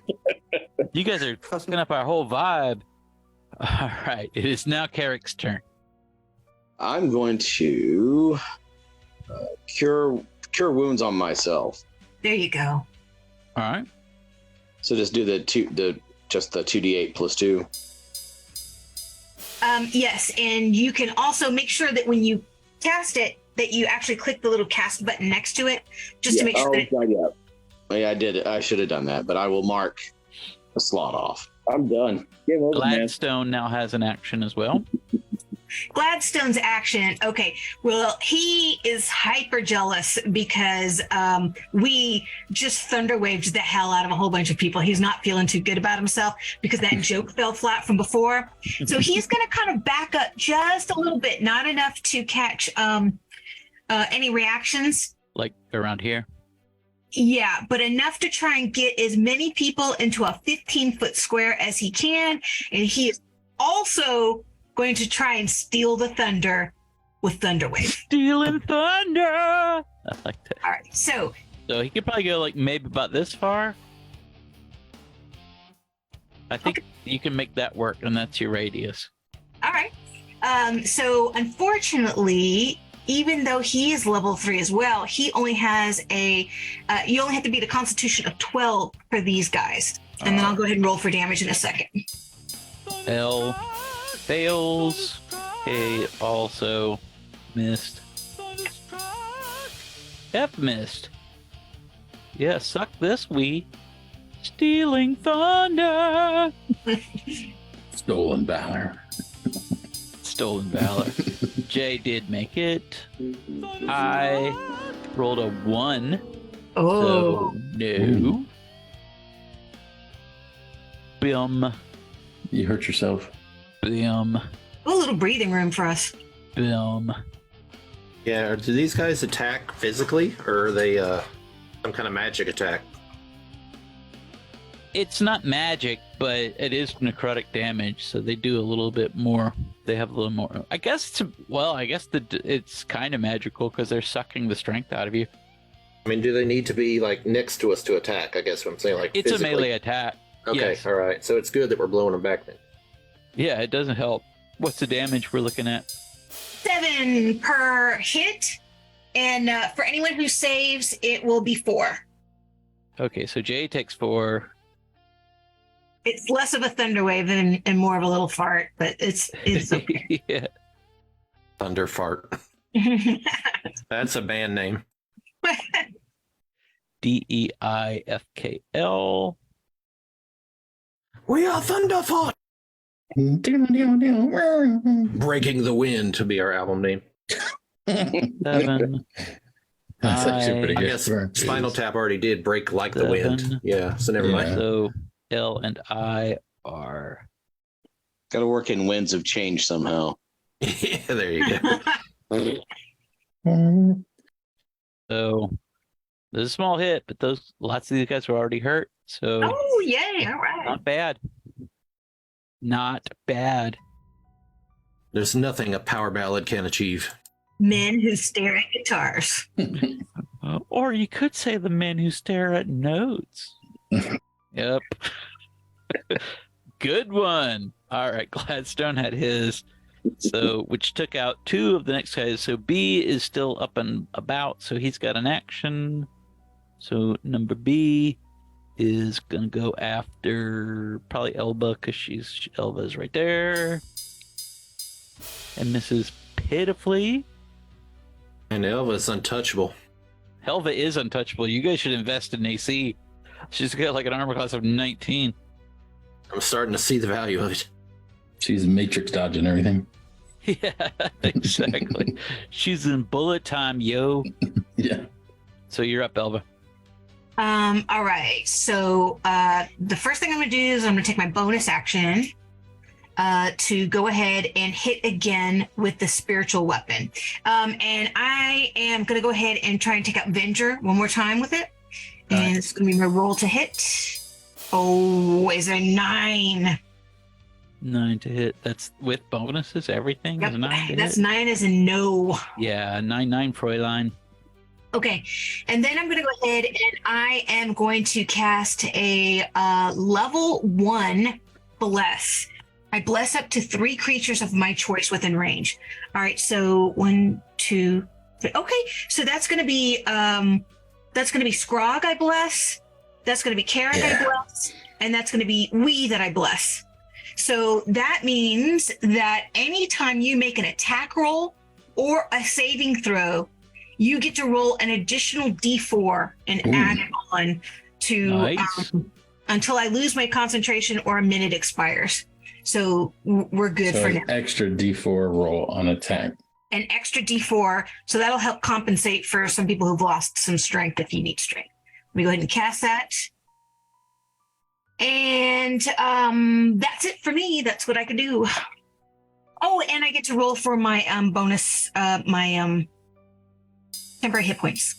You guys are fucking up our whole vibe. All right, it is now Carrick's turn. I'm going to cure wounds on myself. There you go. All right. So just do the 2d8 plus 2. Yes, and you can also make sure that when you cast it, that you actually click the little cast button next to it, just to make sure that Yeah, I did it. I should have done that, but I will mark a slot off. I'm done. Game over, man. Gladstone now has an action as well. Gladstone's action. Okay, well, he is hyper jealous because we just thunderwaved the hell out of a whole bunch of people. He's not feeling too good about himself because that joke fell flat from before. So he's going to kind of back up just a little bit, not enough to catch any reactions. Like around here. Yeah, but enough to try and get as many people into a 15-foot square as he can. And he is also going to try and steal the thunder with Thunderwave. Stealing thunder. I like that. All right, so So he could probably go like maybe about this far. I think you can make that work, and that's your radius. All right. So unfortunately, even though he is level 3 as well, he only has you only have to beat a constitution of 12 for these guys. And then I'll go ahead and roll for damage in a second. L fails. A also missed. F missed. Yeah, suck this, we. Stealing thunder. Stolen valor. Stolen valor. Jay did make it. I rolled a 1. Oh. So no. Bim. You hurt yourself. Bim. A little breathing room for us. Bim. Yeah, do these guys attack physically, or are they some kind of magic attack? It's not magic, but it is necrotic damage, so they do a little bit more. They have a little more. I guess it's kind of magical because they're sucking the strength out of you. I mean, do they need to be like next to us to attack? I guess what I'm saying, like It's physically. a melee attack. Okay, Yes. all right. So it's good that we're blowing them back then. Yeah, it doesn't help. What's the damage we're looking at? 7 per hit. And for anyone who saves, it will be 4. Okay, so Jay takes 4. It's less of a thunder wave and more of a little fart, but it's okay. Yeah. Thunder fart. That's a band name. Deifkl. We are Thunderfart. Breaking the Wind to be our album name. 7. That's actually pretty I good. guess for- Spinal Tap already did Break Like the Wind. 7. Yeah, so never mind. So L and I are. Got to work in winds of change somehow. Yeah, there you go. So there's a small hit, but lots of these guys were already hurt. So Oh, yay. All right. not bad. Not bad. There's nothing a power ballad can achieve. Men who stare at guitars. Or you could say the men who stare at notes. Yep. Good one. All right, Gladstone had his. So, which took out 2 of the next guys. So B is still up and about. So he's got an action. So number B is gonna go after probably Elba because Elba's right there, and misses pitifully. And Elva's untouchable. Helva is untouchable. You guys should invest in AC. She's got like an armor class of 19. I'm starting to see the value of it. She's matrix dodging everything. Yeah, exactly. She's in bullet time, yo. Yeah. So you're up, Elva. All right. So the first thing I'm going to do is I'm going to take my bonus action to go ahead and hit again with the spiritual weapon. And I am going to go ahead and try and take out Venger one more time with it. And it's going to be my roll to hit. Oh, is a 9. 9 to hit. That's with bonuses, everything? Yep. Is a 9 to That's hit? 9 as in no. Yeah, 9, Fräulein. Okay, and then I'm going to go ahead and I am going to cast a level 1 bless. I bless up to 3 creatures of my choice within range. All right, so 1, 2, 3. Okay, so that's going to be Scrog I bless. That's going to be Karen I bless, and that's going to be we that I bless. So that means that anytime you make an attack roll or a saving throw, you get to roll an additional d4 and add it on to Nice. Until I lose my concentration or a minute expires. So we're good So for an now. extra D4 roll on attack. An extra d4, so that'll help compensate for some people who've lost some strength if you need strength. Let me go ahead and cast that. And that's it for me. That's what I can do. Oh, and I get to roll for my bonus, my temporary hit points.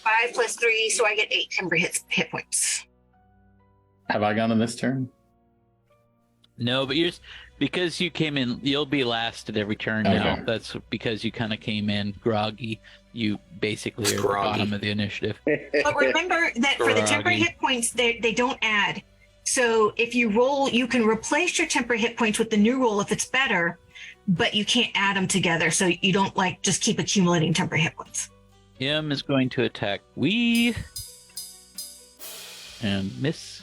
5 plus 3, so I get 8 temporary hit points. Have I gone on this turn? No, but because you came in, you'll be last at every turn now. Okay. That's because you kind of came in groggy. You basically are at the Groggy. bottom of the initiative. But remember that for the temporary Groggy. hit points, they don't add. So if you roll, you can replace your temporary hit points with the new roll if it's better, but you can't add them together. So you don't like just keep accumulating temporary hit points. M is going to attack Wee and miss.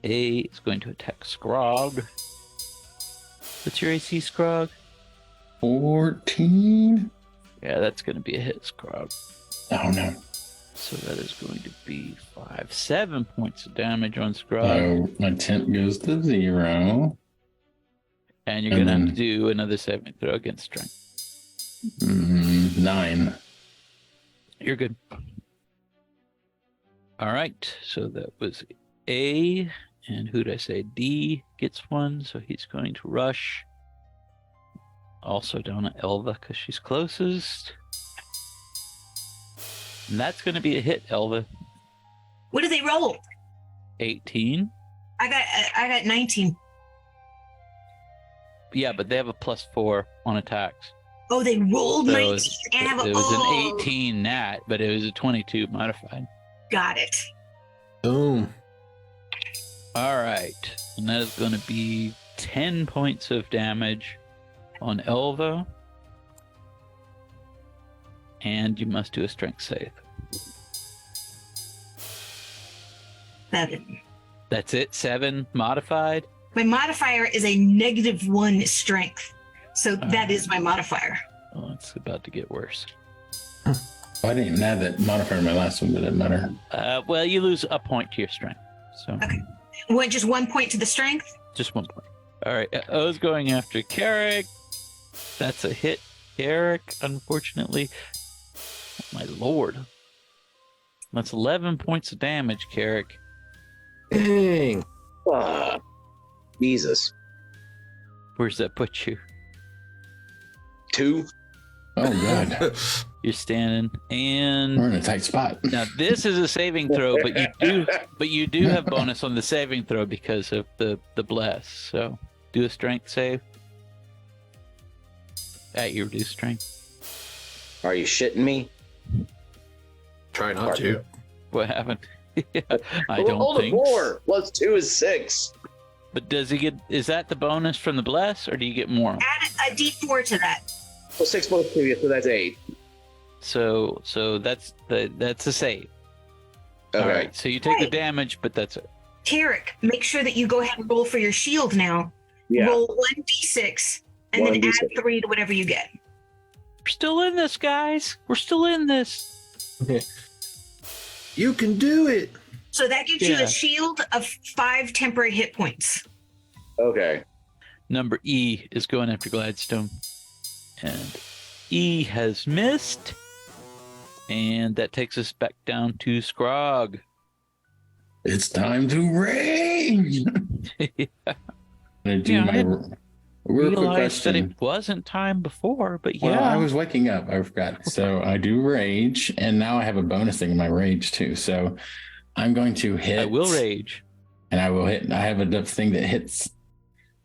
A is going to attack Scrog. What's your AC, Scrog? 14. Yeah, that's going to be a hit, Scrog. Oh no. So that is going to be 7 points of damage on Scrog. So my temp goes to 0. And you're going to have to then- do another saving throw against strength. 9. You're good. All right. So that was A. And who did I say? D gets one. So he's going to rush. Also down at Elva because she's closest. And that's going to be a hit, Elva. What do they roll? 18. I got 19. Yeah, but they have a +4 on attacks. Oh, they rolled So 19 it's- and have a it was an 18 nat, but it was a 22 modified. Got it. Boom. All right. And that is going to be 10 points of damage on Elva. And you must do a strength save. 7. That's it? 7 modified? My modifier is a -1 strength. So that is my modifier. Oh, it's about to get worse. I didn't even add that modifier in my last one, but it doesn't matter. Well, you lose a point to your strength. So Okay. Just 1 point to the strength? just 1 point. All right. O's going after Carrick. That's a hit. Carrick, unfortunately. My lord. That's 11 points of damage, Carrick. Dang. Jesus. Where's that put you? 2. Oh, God. You're standing, and We're in a tight spot. now this is a saving throw, but you do have bonus on the saving throw because of the bless. So do a strength save at your reduced strength. Are you shitting me? Try not to. What happened? Yeah, I Well, don't hold think. a 4 plus 2 is 6. But does he get? Is that the bonus from the bless, or do you get more? Add a d4 to that. So 6 plus 2, yeah, so that's 8. So that's a save. Okay. All right. So you take the Right. damage, but that's it. Tarek, make sure that you go ahead and roll for your shield now. Yeah. Roll 1d6 and then 1d6. add 3 to whatever you get. We're still in this, guys. We're still in this. You can do it. So that gives you Yeah. a shield of 5 temporary hit points. Okay. Number E is going after Gladstone. And E has missed. And that takes us back down to Scrog. It's time to rage. Yeah, I'm gonna do Yeah, I my hadn't real quick realized that question. it wasn't time before, but yeah. Well, I was waking up. I forgot. So I do rage, and now I have a bonus thing in my rage too. So I'm going to hit. I will rage. and I will hit. I have a thing that hits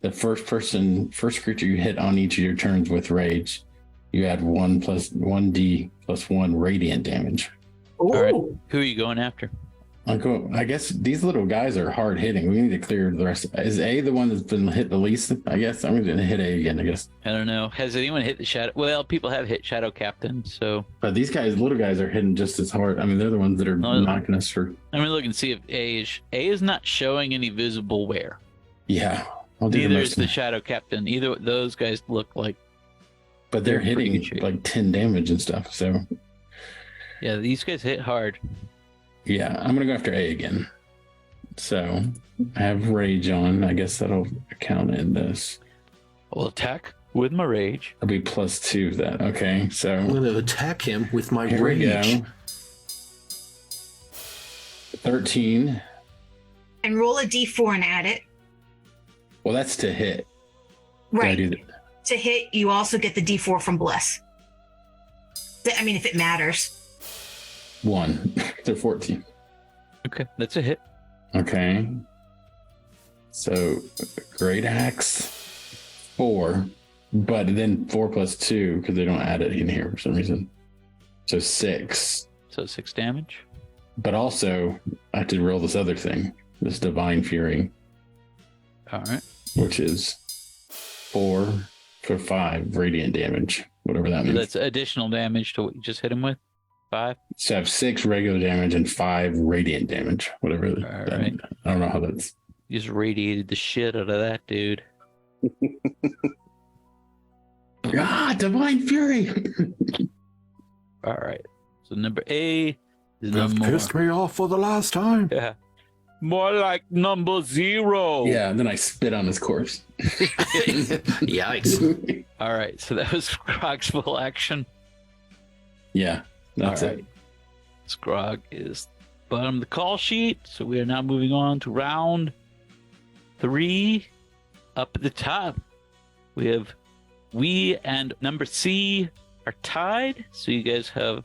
the first creature you hit on each of your turns with rage. You add 1d plus 1 radiant damage. Ooh. All right. Who are you going after? I guess these little guys are hard hitting. We need to clear the rest. Is A the one that's been hit the least? I guess I'm going to hit A again. I guess. I don't know. Has anyone hit the shadow? Well, people have hit Shadow Captain, so But these guys, little guys, are hitting just as hard. I mean, they're the ones that are No, knocking us for. I'm gonna look and see if A is not showing any visible wear. Yeah. I'll do the Neither is most. the Shadow Captain. Either of those guys look like But they're they're in pretty hitting good shape. like 10 damage and stuff. So yeah, these guys hit hard. yeah, I'm gonna go after A again. So I have rage on. I guess that'll count in this. I'll attack with my rage. I'll be +2 of that. Okay, I'm so going to attack him with my here we rage. go. 13. And roll a d4 and add it. Well, that's to hit. Did I Right. do that? To hit, you also get the d4 from Bless. I mean, if it matters. 1 to 14. Okay, that's a hit. Okay. So great axe 4, but then 4 plus 2 because they don't add it in here for some reason. So 6. So 6 damage. But also I have to roll this other thing, this divine fury, All right. which is 4 for 5 radiant damage, whatever that means. That's additional damage to what you just hit him with. 5. So I have 6 regular damage and 5 radiant damage, whatever. All that, right. I don't know how that's. You just radiated the shit out of that dude. Divine fury. All right. So number A is no You've more. pissed me off for the last time. Yeah. More like number 0. Yeah, and then I spit on his corpse. Yikes. All right. So that was Scrog's full action. Yeah, that's All it. right. Scrog is bottom of the call sheet. So we are now moving on to round 3. Up at the top, we and number C are tied. So you guys have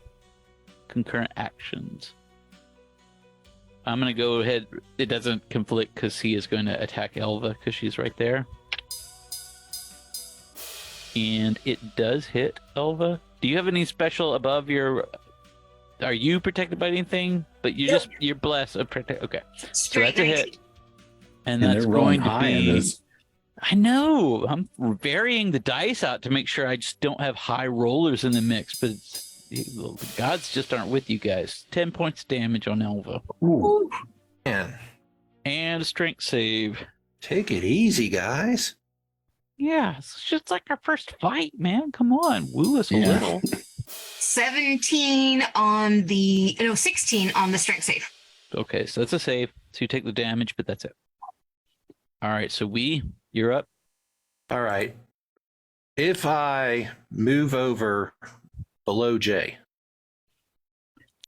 concurrent actions. I'm going to go ahead. It doesn't conflict because C is going to attack Elva because she's right there. And it does hit Elva. Do you have any special above your... Are you protected by anything? But you Nope. you're blessed. Okay. Straight that's a hit. 19. And And that's they're rolling going to high in be... this. I know. I'm varying the dice out to make sure I just don't have high rollers in the mix, but the gods just aren't with you guys. 10 points damage on Elva. Ooh, man. And a strength save. Take it easy, guys. Yeah, it's just like our first fight, man. Come on, woo us a Yeah. little. 16 on the strength save. Okay, so that's a save. So you take the damage, but that's it. All right, so you're up. All right. If I move over below J,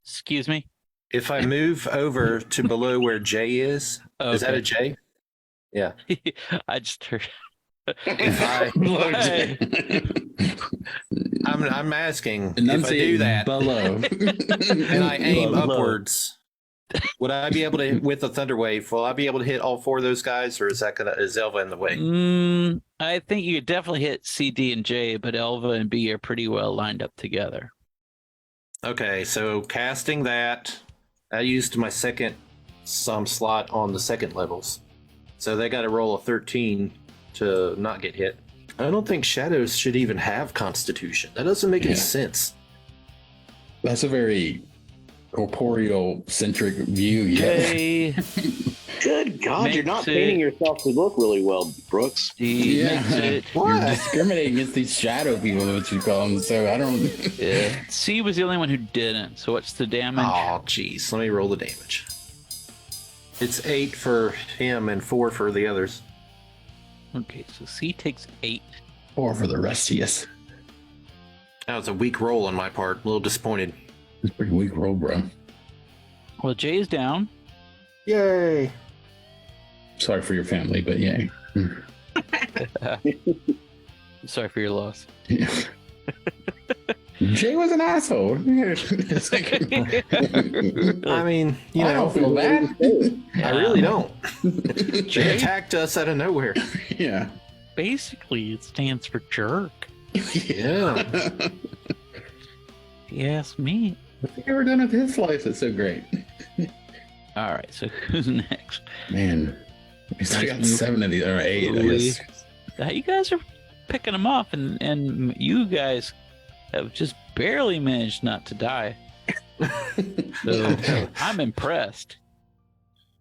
Excuse me. if I move over to below where J is that Okay. a J? Yeah. I just heard. If I, Hey. I'm asking if I Enunciate do that below. and I aim Below. upwards, would I be able to, with the thunder wave, will I be able to hit all 4 of those guys, or is Elva in the way? I think you could definitely hit C, D, and J, but Elva and B are pretty well lined up together. Okay, so casting that, I used my second slot on the second levels. So they got to roll a 13 to not get hit. I don't think shadows should even have constitution. That doesn't make any Yeah. sense. That's a very corporeal centric view. Yeah. Okay. Good God, you're Makes not it- painting yourself to look really well, Brooks. D Yeah. makes it. You're discriminating against these shadow people, what you call them. So I don't. Yeah. C was the only one who didn't. So what's the damage? Oh, jeez. Let me roll the damage. It's 8 for him and 4 for the others. Okay, so C takes 8. Or for the rest of us. That was a weak roll on my part. A little disappointed. It's a pretty weak roll, bro. Well, J is down. Yay. Sorry for your family, but yeah. Sorry for your loss. Yeah. Jay was an asshole. It's like, I mean, you I know, don't feel bad. I really don't. They attacked us out of nowhere. Yeah. Basically, it stands for jerk. Yeah. If you ask me. What's he ever done with his life that's so great? All right, so who's next? Man. We still Nice got move. 7 of these, or 8, I Louis. guess. You guys are picking them off, and you guys have just barely managed not to die. So I'm impressed.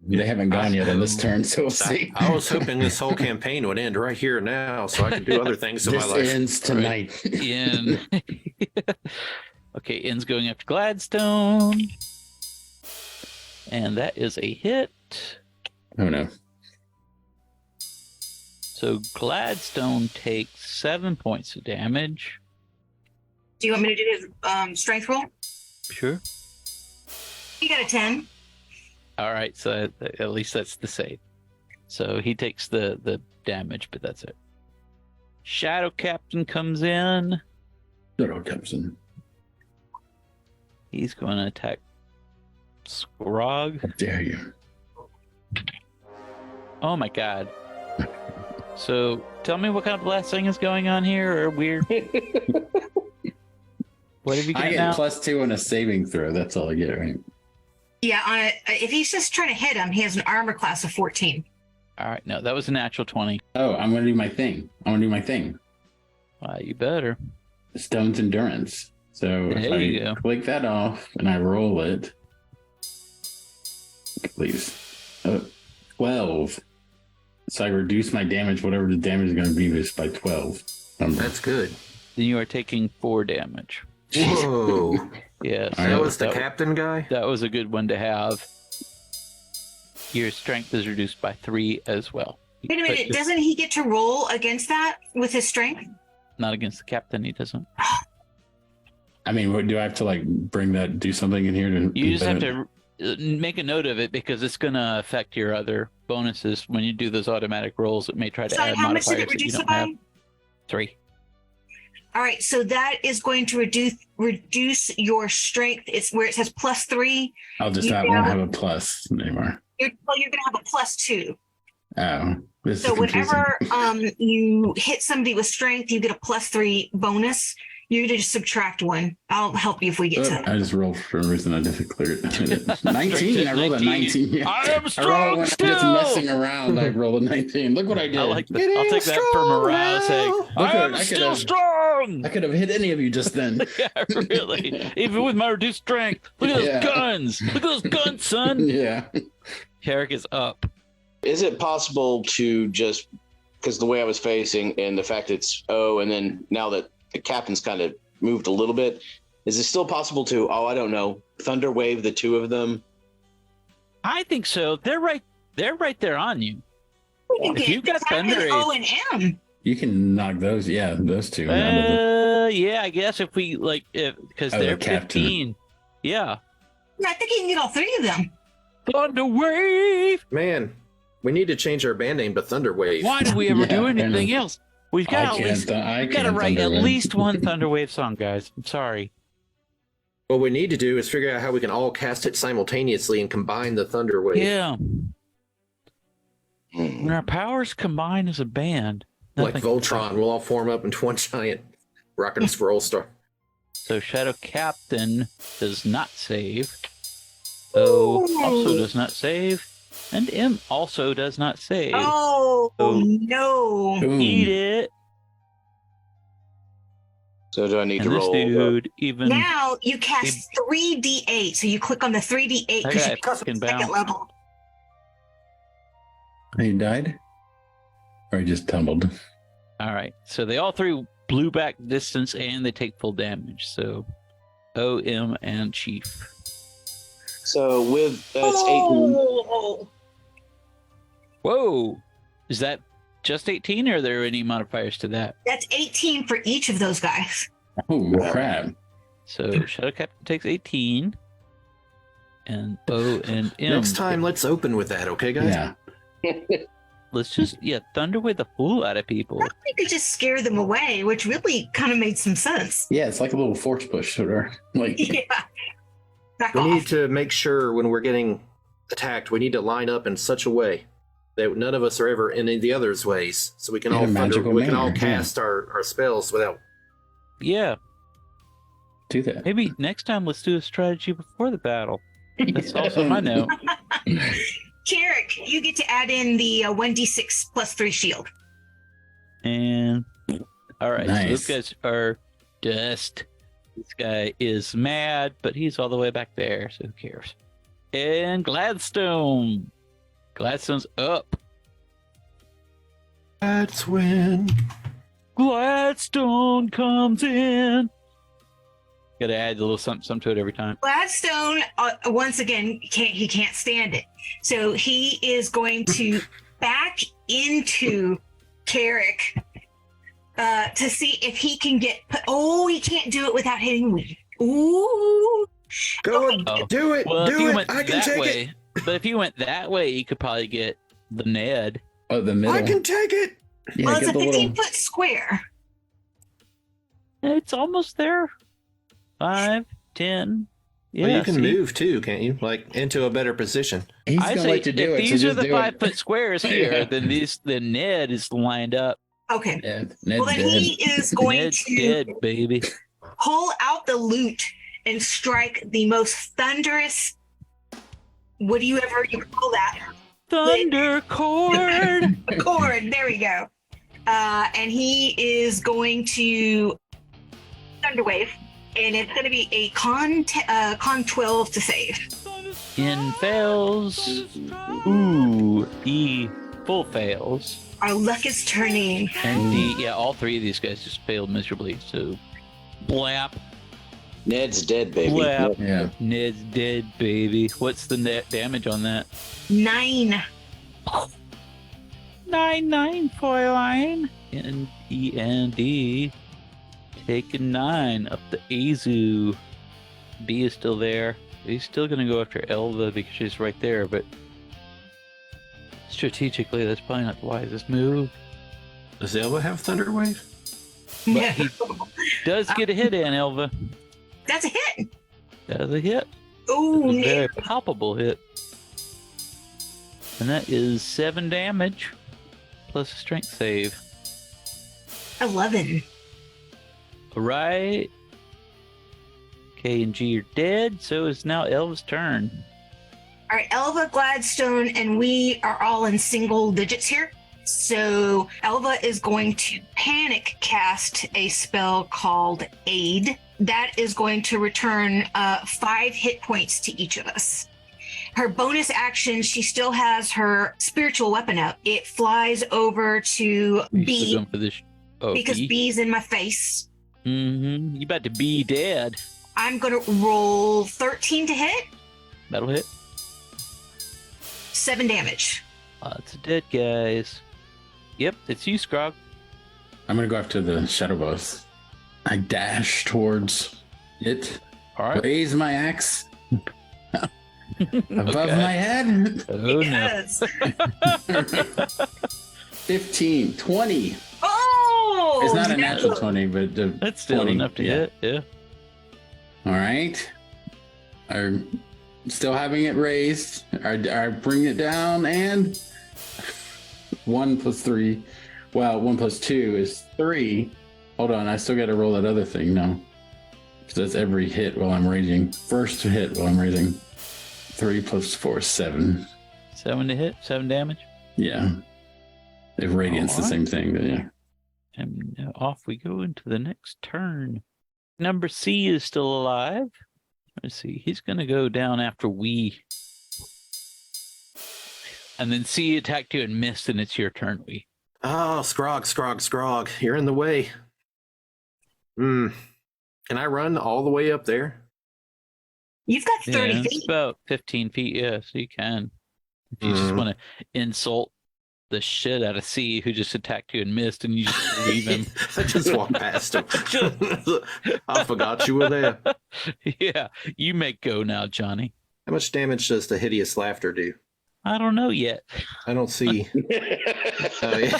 They haven't gone yet on this turn, so we'll see. I was hoping this whole campaign would end right here now so I could do other things in my This life. ends tonight. In okay, In's going after Gladstone, and that is a hit. Oh no. So Gladstone takes 7 points of damage. Do you want me to do his strength roll? Sure. He got a 10. All right, so at least that's the save. So he takes the damage, but that's it. Shadow Captain comes in. Shadow Captain. He's going to attack Scrog. How dare you? Oh my god. So tell me what kind of blasting is going on here, or weird. What have you got I get now? +2 on a saving throw. That's all I get, right? Yeah, if he's just trying to hit him, he has an armor class of 14. All right, no, that was a natural 20. Oh, I'm gonna do my thing. You better. Stone's endurance. So There if you I go. click that off and I roll it, please. 12. So I reduce my damage, whatever the damage is going to be, just by 12. That's good. Then you are taking 4 damage. Whoa. Yeah, so That was the captain guy? That was a good one to have. Your strength is reduced by 3 as well. Wait a minute, doesn't he get to roll against that with his strength? Not against the captain, he doesn't. I mean, what do I have to do something in here to? You just have to make a note of it because it's going to affect your other bonuses when you do those automatic rolls. It may try to So add how much did modifiers it that you reduce don't it by? have. 3. All right, so that is going to reduce your strength. It's where it says +3. I'll just You won't have- have a plus anymore. You're going to have a +2. Oh, this So is confusing. whenever you hit somebody with strength, you get a +3 bonus. You just subtract 1. I'll help you if we get to I just rolled for a reason. I just cleared it. 19. I rolled a 19. Yeah. I am I rolled strong when I'm just still! messing around. I rolled a 19. Look what I did. I like that. I'll take that for morale sake. Look I at- am I still could've- strong! I could have hit any of you just then. Yeah, really. Even with my reduced strength. Look at those Yeah. guns. Look at those guns, son. Yeah. Carrick is up. Is it possible to just, because the way I was facing and the fact it's and then now that the captain's kind of moved a little bit, is it still possible to, I don't know, thunder wave the two of them? I think so. They're right there on you. You If you've got Thunder Wave- O and M. You can knock those. Yeah, those two. out of the- Yeah, I guess if we because Oh, they're the captain. 15. Yeah. I think you can get all 3 of them. Thunder Wave. Man, we need to change our band name to Thunderwave. Why did we ever do Yeah, anything else? We've got at least I we've got to can't write at Thunderwave. least one Thunder Wave song, guys. I'm sorry. What we need to do is figure out how we can all cast it simultaneously and combine the Thunderwave. Yeah. When our powers combine as a band. Like nothing- Voltron, we'll all form up into one giant rocket and scroll star. So Shadow Captain does not save. O also does not save. And M also does not save. Oh, Oh. no. Boom. Eat it. So do I need And to this roll? dude even Now you cast 3d8. So you click on the 3d8 That because guy you become fucking second bounced. level. He died? Or he just tumbled? All right. So they all 3 blew back distance and they take full damage. So O, M, and Chief. So with it's 18. Oh. Whoa. Is that just 18 or are there any modifiers to that? That's 18 for each of those guys. Oh, crap. So Shadow Captain takes 18. And O and M. Next time, let's open with that, okay, guys? Yeah. Let's just, thunder with the fool out of people. You could just scare them away, which really kind of made some sense. Yeah, it's like a little force push. Or like, Yeah. Back We off. need to make sure when we're getting attacked, we need to line up in such a way that none of us are ever in any of the others' ways, so we can In all a magical we can all manner, cast our spells without. Yeah. do that. Maybe next time let's do a strategy before the battle. That's also my note. Carrick, you get to add in the 1d6 plus 3 shield. And all right, so Nice. those guys are dust. This guy is mad, but he's all the way back there, so who cares? And Gladstone. Gladstone's up. That's when. Gladstone comes in. Gotta add a little something to it every time. Gladstone, once again, he can't stand it. So he is going to back into Carrick to see if he can get. He can't do it without hitting me. Ooh. Go Okay. and Oh. do it. Well, if do you it. went I can that take way, it. but if you went that way, you could probably get the Ned. Oh, the middle. I can take it. Yeah, Well, it's get a the 15-foot square. It's almost there. 5, 10, Yeah, Well, you can see? move too, can't you? Like into a better position. He's I gonna say let you do if it. So these are just the do it. 5-foot squares here, Yeah. then Ned is lined up. Okay. Ned's Well, then dead. he is going Ned's to dead, baby. pull out the lute and strike the most thunderous. What do you call that? Thunder chord. Chord. There we go. And he is going to Thunderwave, and it's going to be a con 12 to save. In fails. Ooh, E full fails. Our luck is turning. And D, yeah, all three of these guys just failed miserably. So, blap, Ned's dead, baby. blap. Yeah. Ned's dead, baby. What's the net damage on that? 9. 9 Fräulein. And E and D taking 9 up the Azu. B is still there. He's still gonna go after Elva because she's right there, but strategically that's probably not the wisest move. Does Elva have Thunder Wave? But he does get a hit in, Elva. That's a hit. That's a hit. Oh, A very palpable hit. And that is 7 damage plus a strength save. 11. All right. K and G are dead, so it's now Elva's turn. All right, Elva, Gladstone, and we are all in single digits here. So Elva is going to panic cast a spell called Aid. That is going to return 5 hit points to each of us. Her bonus action, she still has her spiritual weapon up. It flies over to You still B going for this? Oh, because B? B's in my face. Mm-hmm. You about to be dead. I'm going to roll 13 to hit, That'll hit. 7 damage. Lots of dead guys. Yep, it's you, Scrog. I'm gonna go after the shadow boss. I dash towards it. All right. Raise my axe above Okay. my head. Oh, Yes. 15, 20. Oh! It's not a no. natural 20, but no. That's still 20, enough to yeah. hit. Yeah. All right. I'm still having it raised. I bring it down, and 1 plus 3. Well, 1 plus 2 is 3. Hold on, I still got to roll that other thing now. Because that's every hit while I'm raising. First hit while I'm raising. 3 plus 4 is 7. 7 to hit, 7 damage. Yeah. If Radiant's the Alright. same thing, then yeah. And now off we go into the next turn. Number C is still alive. Let's see. He's going to go down after we. And then C attacked you and missed, and it's your turn, we. Oh, Scrog. You're in the way. Can I run all the way up there? You've got 30 Yeah, it's feet. about 15 feet, yeah, so you can. If you just Mhm. want to insult the shit out of C, who just attacked you and missed, and you just leave him. I just walked past him. I forgot you were there. Yeah, you may go now, Johnny. How much damage does the hideous laughter do? I don't know yet. I don't see. Oh, yeah.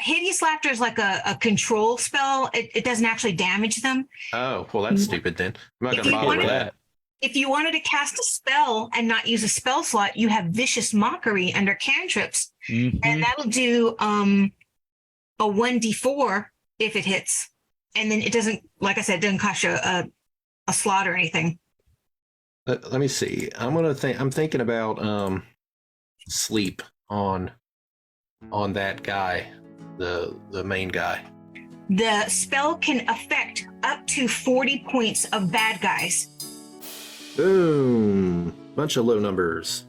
Hideous Laughter is like a control spell. It doesn't actually damage them. Oh, well, that's stupid then. I'm not If going to you bother wanted with to- that. If you wanted to cast a spell and not use a spell slot, you have Vicious Mockery under cantrips, Mhm. and that'll do a 1d4 if it hits. And then it doesn't, like I said, it doesn't cost you a slot or anything. Let me see. I'm thinking about sleep on that guy, the main guy. The spell can affect up to 40 points of bad guys. Boom. Bunch of low numbers.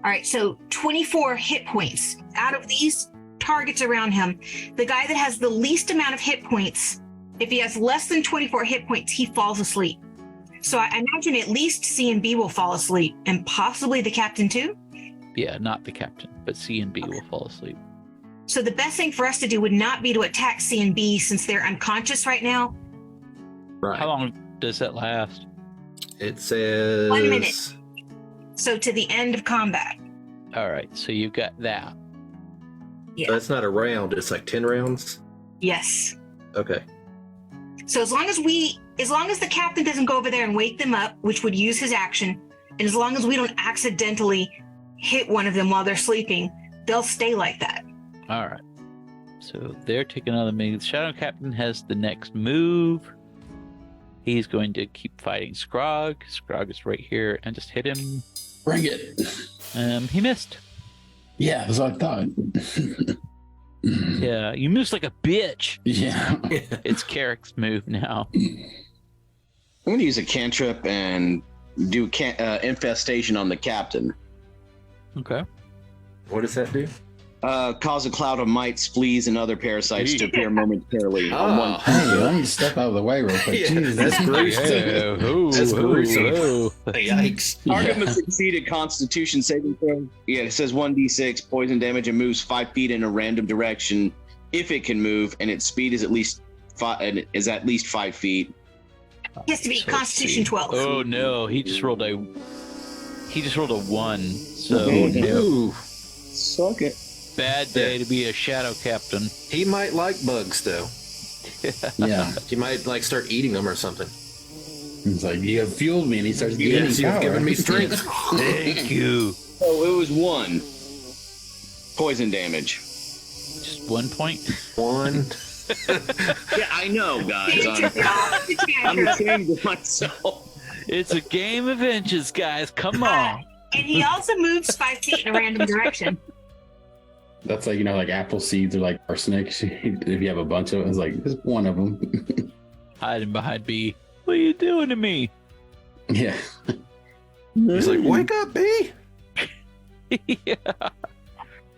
All right, so 24 hit points. Out of these targets around him, the guy that has the least amount of hit points, if he has less than 24 hit points, he falls asleep. So I imagine at least C and B will fall asleep, and possibly the captain too. Yeah, not the captain, but C and B will fall asleep. So the best thing for us to do would not be to attack C and B since they're unconscious right now. Right. How long does that last? It says 1 minute. So to the end of combat. All right, so you've got that. Yeah. That's not a round. It's like 10 rounds. Yes. Okay. So as long as we As long as the captain doesn't go over there and wake them up, which would use his action, and as long as we don't accidentally hit one of them while they're sleeping, they'll stay like that. All right. So they're taking another move. Shadow Captain has the next move. He's going to keep fighting Scrog. Scrog is right here and just hit him. Bring it. He missed. Yeah, that's what I thought. Yeah, you missed like a bitch. Yeah. It's Carrick's move now. I'm going to use a cantrip and do infestation on the captain. Okay. What does that do? Cause a cloud of mites, fleas, and other parasites to appear momentarily on one. Hey, let me step out of the way real quick. Yeah, Jesus. that's gruesome. That's gruesome. Yikes. Target must succeed a Constitution saving throw. Yeah, it says 1d6 poison damage and moves 5 feet in a random direction if it can move, and its speed is at least 5 feet. He has to be So Constitution 12. Oh no, he just rolled a 1. So Oh, no. Ooh, Suck it. Bad day to be a Shadow Captain. he might like bugs though. Yeah. He might like start eating them or something. It's like, you have fueled me, and he starts gaining Yes, you've power. given me strength. Thank you. Oh, it was 1 poison damage. Just 1 point. 1. Yeah, I know, guys. It's a I'm cantrip. ashamed of myself. It's a game of inches, guys. Come on. And he also moves 5 feet in a random direction. That's like, like apple seeds or like arsenic. If you have a bunch of it, it's like, just one of them. Hiding behind B. What are you doing to me? Yeah. He's like, wake up, B. Yeah.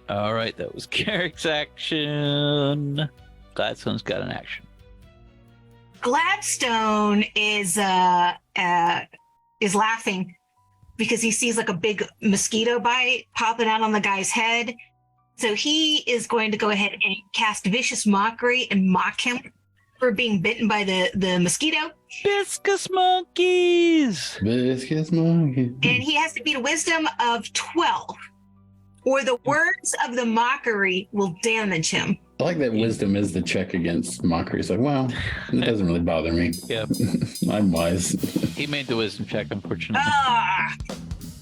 All right, that was Carrick's action. Gladstone's got an action. Gladstone is laughing because he sees like a big mosquito bite popping out on the guy's head. So he is going to go ahead and cast Vicious Mockery and mock him for being bitten by the mosquito. Viscous monkeys. Biscuits, monkey. And he has to beat a wisdom of 12, or the words of the mockery will damage him. I like that wisdom is the check against mockery. It's like, well, it doesn't really bother me. Yeah, I'm wise. he made the wisdom check, unfortunately. Ah,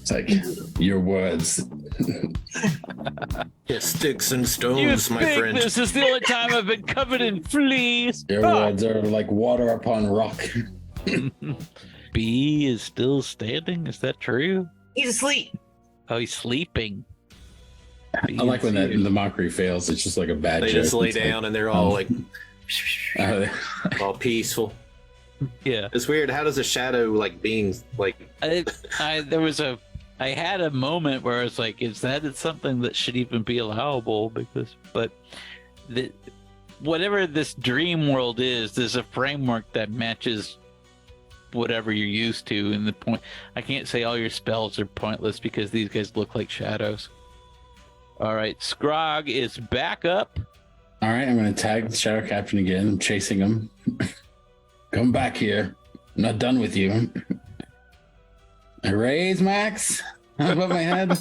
It's like, your words. Yeah, sticks and You stones, my think friend. this is the only time I've been covered in fleas? Your words are like water upon rock. B is still standing. Is that true? he's asleep. Oh, he's sleeping. I like when the mockery fails. It's just like a bad They joke. just lay It's like, down and they're all like uh, all peaceful. Yeah. It's weird. How does a shadow like being like? I had a moment where I was like, is that something that should even be allowable? But whatever this dream world is, there's a framework that matches whatever you're used to. And the point, I can't say all your spells are pointless because these guys look like shadows. All right, Scrog is back up. all right, I'm going to tag the Shadow Captain again. I'm chasing him. Come back here. I'm not done with you. I raise Max above my head.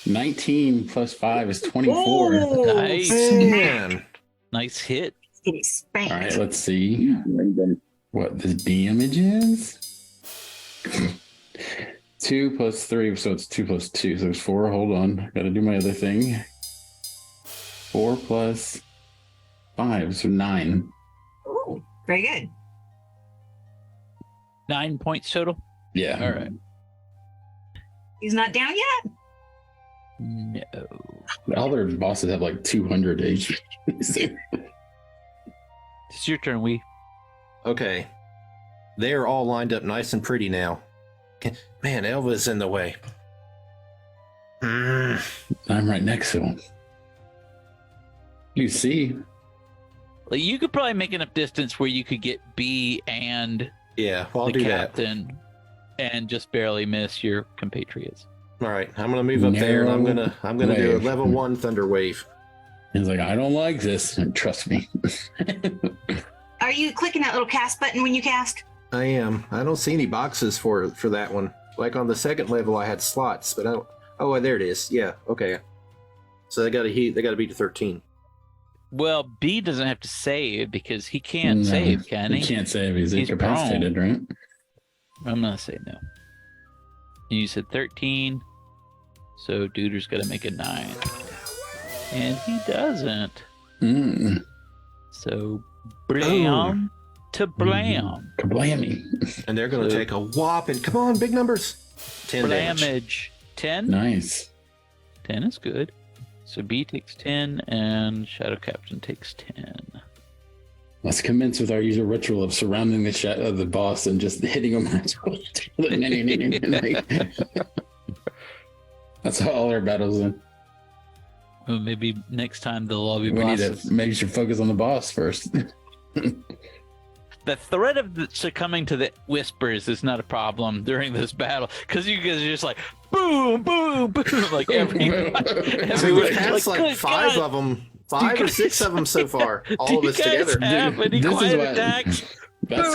19 plus 5 is 24. Oh, Nice. Man, Nice hit. Getting spanked. All right, let's see what the damage is. 2 plus 3, so it's 2 plus 2, so it's 4. Hold on, gotta do my other thing. 4 plus 5, so 9. Ooh, very good. 9 points total. Yeah. All right. He's not down yet. No. All their bosses have like 200 HP. It's your turn, Wee. okay. They're all lined up nice and pretty now. Man, Elva's in the way. I'm right next to him. You see? Like, you could probably make enough distance where you could get B and Yeah, well, I'll the do that. captain and just barely miss your compatriots. All right, I'm gonna move up there, and I'm gonna do a wave. level 1 thunder wave. He's like, I don't like this. Trust me. Are you clicking that little cast button when you cast? I am. I don't see any boxes for that one. Like on the second level, I had slots, but I don't. Oh, there it is. Yeah. Okay. So they got to beat to 13. Well, B doesn't have to save because he can't save, can he? He can't save. He's He's incapacitated, right? I'm going to say no. And you said 13. So Duder's got to make a 9. And he doesn't. Mm. So blam to blam. Kablammy. And they're going to take a whopping, come on, big numbers. 10 damage. Blamage. 10? Nice. 10 is good. So B takes 10 and Shadow Captain takes 10. Let's commence with our usual ritual of surrounding the boss and just hitting him. That's how all our battles in. Well, maybe next time they'll all be We need bosses. to maybe should focus on the boss first. The threat of succumbing to the whispers is not a problem during this battle because you guys are just like boom, boom, boom, like every. I mean, we've passed like good 5 God. of them, 5 or 6 of them so far. All Do of you us guys together. have any This is quiet what- attacks? That's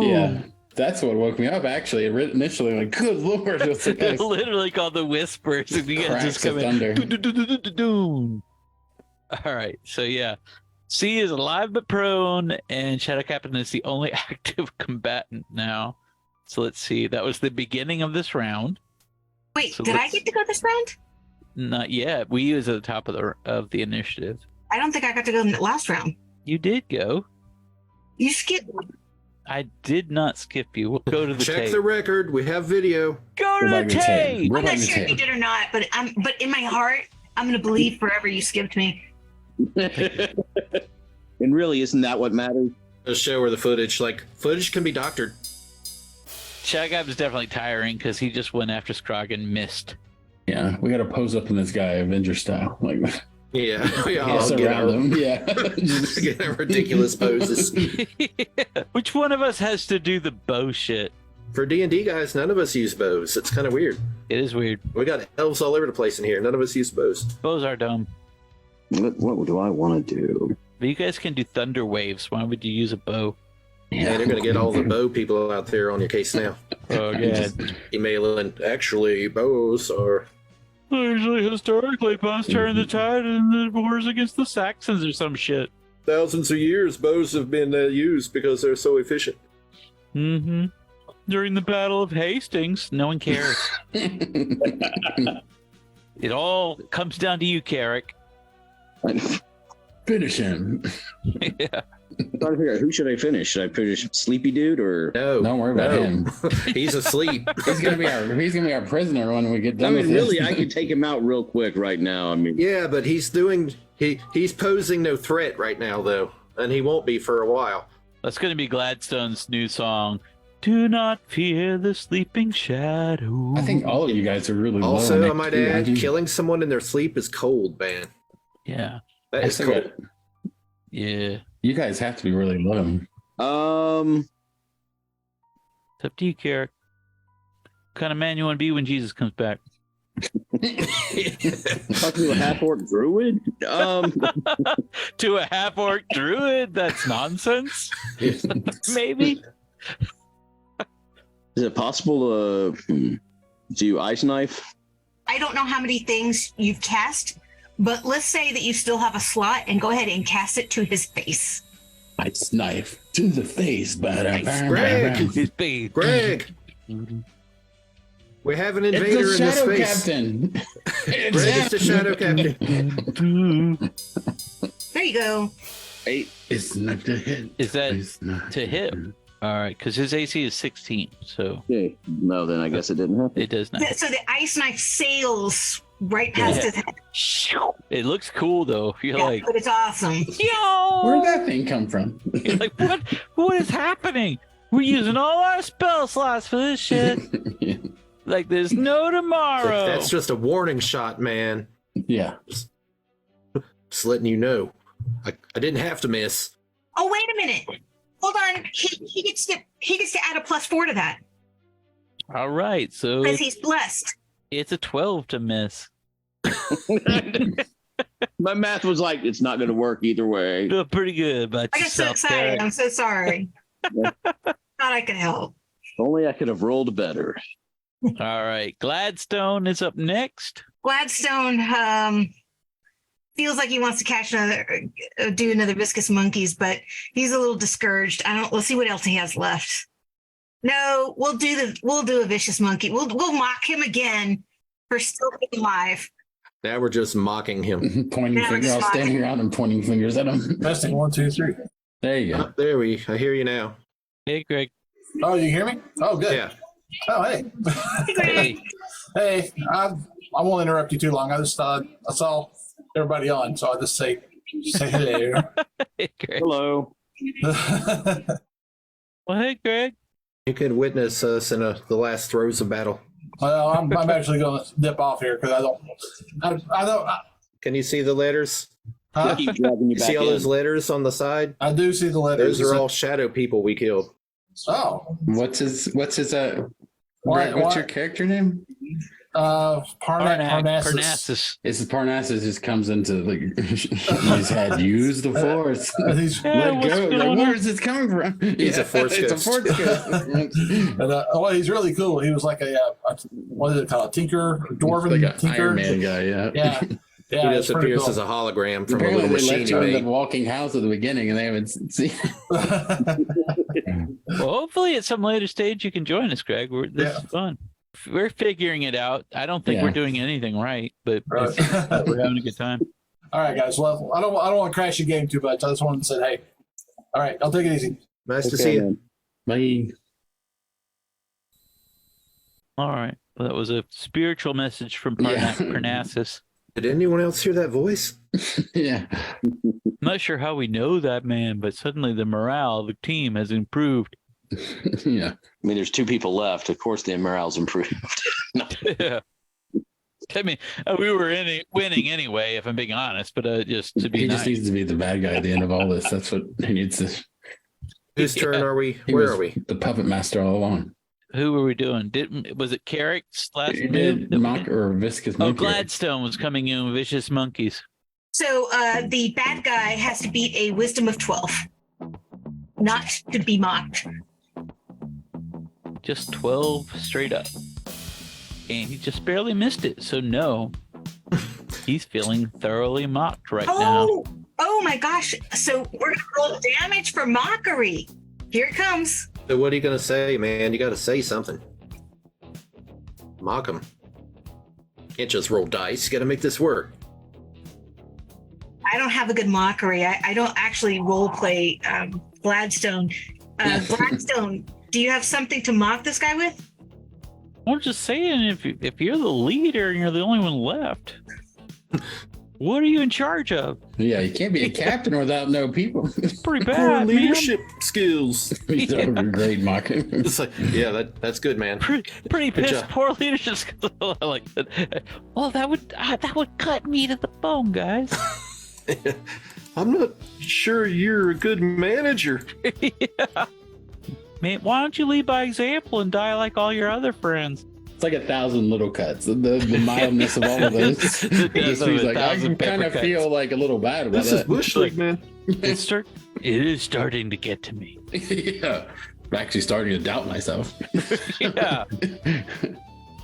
yeah. That's what woke me up. Actually, initially, like, good lord, it's like It's literally called the whispers, and you guys just cracks of come in. thunder. Doo-doo-doo-doo-doo-doo. All right, so yeah, C is alive but prone, and Shadow Captain is the only active combatant now. So let's see. That was the beginning of this round. Wait, So did I let's- get to go this round? Not yet. We was at the top of the initiative. I don't think I got to go in the last round. You did go. You skipped. I did not skip you. We'll go to the Check tape. the record. We have video. Go to We're the back to the tape. tape. We're I'm back not to sure if you tape. did or not, but in my heart, I'm gonna believe forever you skipped me. And really, isn't that what matters? Let's show her the footage. Like, footage can be doctored. Shadow Captain is definitely tiring because he just went after Scrog and missed. Yeah, we got to pose up in this guy Avenger style, like Yeah, we all get surround our, him. Yeah, Just- get our ridiculous poses. Which one of us has to do the bow shit? For D&D guys, none of us use bows. It's kind of weird. It is weird. We got elves all over the place in here. None of us use bows. Bows are dumb. What do I want to do? But you guys can do thunder waves. Why would you use a bow? Yeah, they're going to get all the bow people out there on your case now. Oh, yeah. Emailing, actually, bows are... Usually, historically, bows turn the tide in the wars against the Saxons or some shit. Thousands of years, bows have been used because they're so efficient. Mm-hmm. During the Battle of Hastings, no one cares. It all comes down to you, Carrick. Finish him. Yeah. I'm trying to figure out who should I finish? Should I finish Sleepy Dude or? No, Don't worry about him. He's asleep. He's gonna be our prisoner when we get I done. mean, with really, this. I could take him out real quick right now. I mean, Yeah, but he's posing no threat right now, though, and he won't be for a while. That's going to be Gladstone's new song. Do not fear the sleeping shadow. I think all of you guys are really low. Also, on I might XP, add, aren't you? killing someone in their sleep is cold, man. Yeah. That I is still cold. got- Yeah. You guys have to be really low. It's up to you, Carrick. What kind of man you want to be when Jesus comes back? talking to a half-orc druid. To a half-orc druid? That's nonsense. Maybe. Is it possible to do ice knife? I don't know how many things you've cast, but let's say that you still have a slot and go ahead and cast it to his face. Ice knife to the face. Greg! His face. Greg, we have an It's invader the in this Shadow space. Captain. Greg is the Shadow Captain. There you go. It's not to hit. Is that It's not to hit? All right, because his AC is 16, so Okay. No, then I guess it didn't happen. it does not. So the ice knife sails right past his head. It looks cool though. You're Yeah, like, but it's awesome. yo! Where'd that thing come from? You're like, what? What is happening? We're using all our spell slots for this shit. Yeah. Like, there's no tomorrow. That's just a warning shot, man. Yeah. Just letting you know. I didn't have to miss. Oh, wait a minute. Hold on. He gets to add a +4 to that All right, so because he's blessed. it's a 12 to miss. My math was like, it's not going to work either way. Feel pretty good about I got so yourself excited. there. I'm so sorry. Thought I could help. If only I could have rolled better. All right, Gladstone is up next. Gladstone, feels like he wants to do another viscous monkeys, but he's a little discouraged. Let's see what else he has left. No, we'll do a vicious monkey. We'll mock him again for still being alive. Now we're just mocking him. Pointing fingers, all standing around and pointing fingers at him. Testing 1, 2, 3. There you go. Oh, there I hear you now. Hey, Greg. Oh, you hear me? Oh, good. Yeah. Oh, hey. Hey. Hey, I won't interrupt you too long. I saw everybody on, so I'll just say hello. Hey, Greg. Hello. Well, hey, Greg. You could witness us in the last throes of battle. Well, I'm actually going to dip off here because I don't. Can you see the letters? Keep dragging you You back see all in. those letters on the side? I do see the letters. Those are all shadow people we killed. Oh. What's his what's Why- your character name? Parnassus. Parnassus. It's Parnassus just comes into his head. Use the force. He's, Yeah, Let what's go. going on? Where is this coming from? He's a force It's a ghost. force ghost. well, he's really cool. He was like a what is it called? A tinker, dwarven Like an tinker. Iron Man guy, yeah. Yeah. Yeah, He it's just pretty appears cool. as a hologram from a Apparently little they machine left he you in the made. walking house at the beginning and they haven't seen. Well, hopefully at some later stage you can join us, Greg. This is fun. We're figuring it out. I don't think we're doing anything right, but Right. we're having a good time. All right, guys. Well, I don't want to crash your game too much. I just wanted to say, hey. All right, I'll take it easy. Nice to see you. Bye. All right. Well, that was a spiritual message from Yeah. Parnassus. Did anyone else hear that voice? Yeah. I'm not sure how we know that man, but suddenly the morale of the team has improved. Yeah. I mean, there's 2 people left. Of course, the morale's improved. No. Yeah. I mean, we were winning anyway, if I'm being honest, but just to be He nice. just needs to be the bad guy at the end of all this. That's what he needs to. Whose turn are we? He Where was are we? the puppet master all along. Who were we doing? Was it Carrick's last He move? did mock or viscous Oh, monkey. Gladstone was coming in with vicious monkeys. So the bad guy has to beat a wisdom of 12, not to be mocked. Just 12 straight up. And he just barely missed it. So no, he's feeling thoroughly mocked right now. Oh my gosh. So we're going to roll damage for mockery. Here it comes. So what are you going to say, man? You got to say something. Mock him. Can't just roll dice. You got to make this work. I don't have a good mockery. I don't actually role play Gladstone. Gladstone, do you have something to mock this guy with? I'm just saying, if you're the leader and you're the only one left, what are you in charge of? Yeah, you can't be a captain without no people. It's pretty Poor bad, man. leadership skills. He's a great mocking. It's like, yeah, that's good, man. Pretty Good pissed. job. Poor leadership skills. I like that. Well, that would cut me to the bone, guys. I'm not sure you're a good manager. Yeah. Man, why don't you lead by example and die like all your other friends? It's like 1,000 little cuts. The mildness of all of those. The death of He's like, I 1,000 can kind of pepper feel like a little bad about This is that. Bush League, man. It is starting to get to me. Yeah. I'm actually starting to doubt myself. Yeah.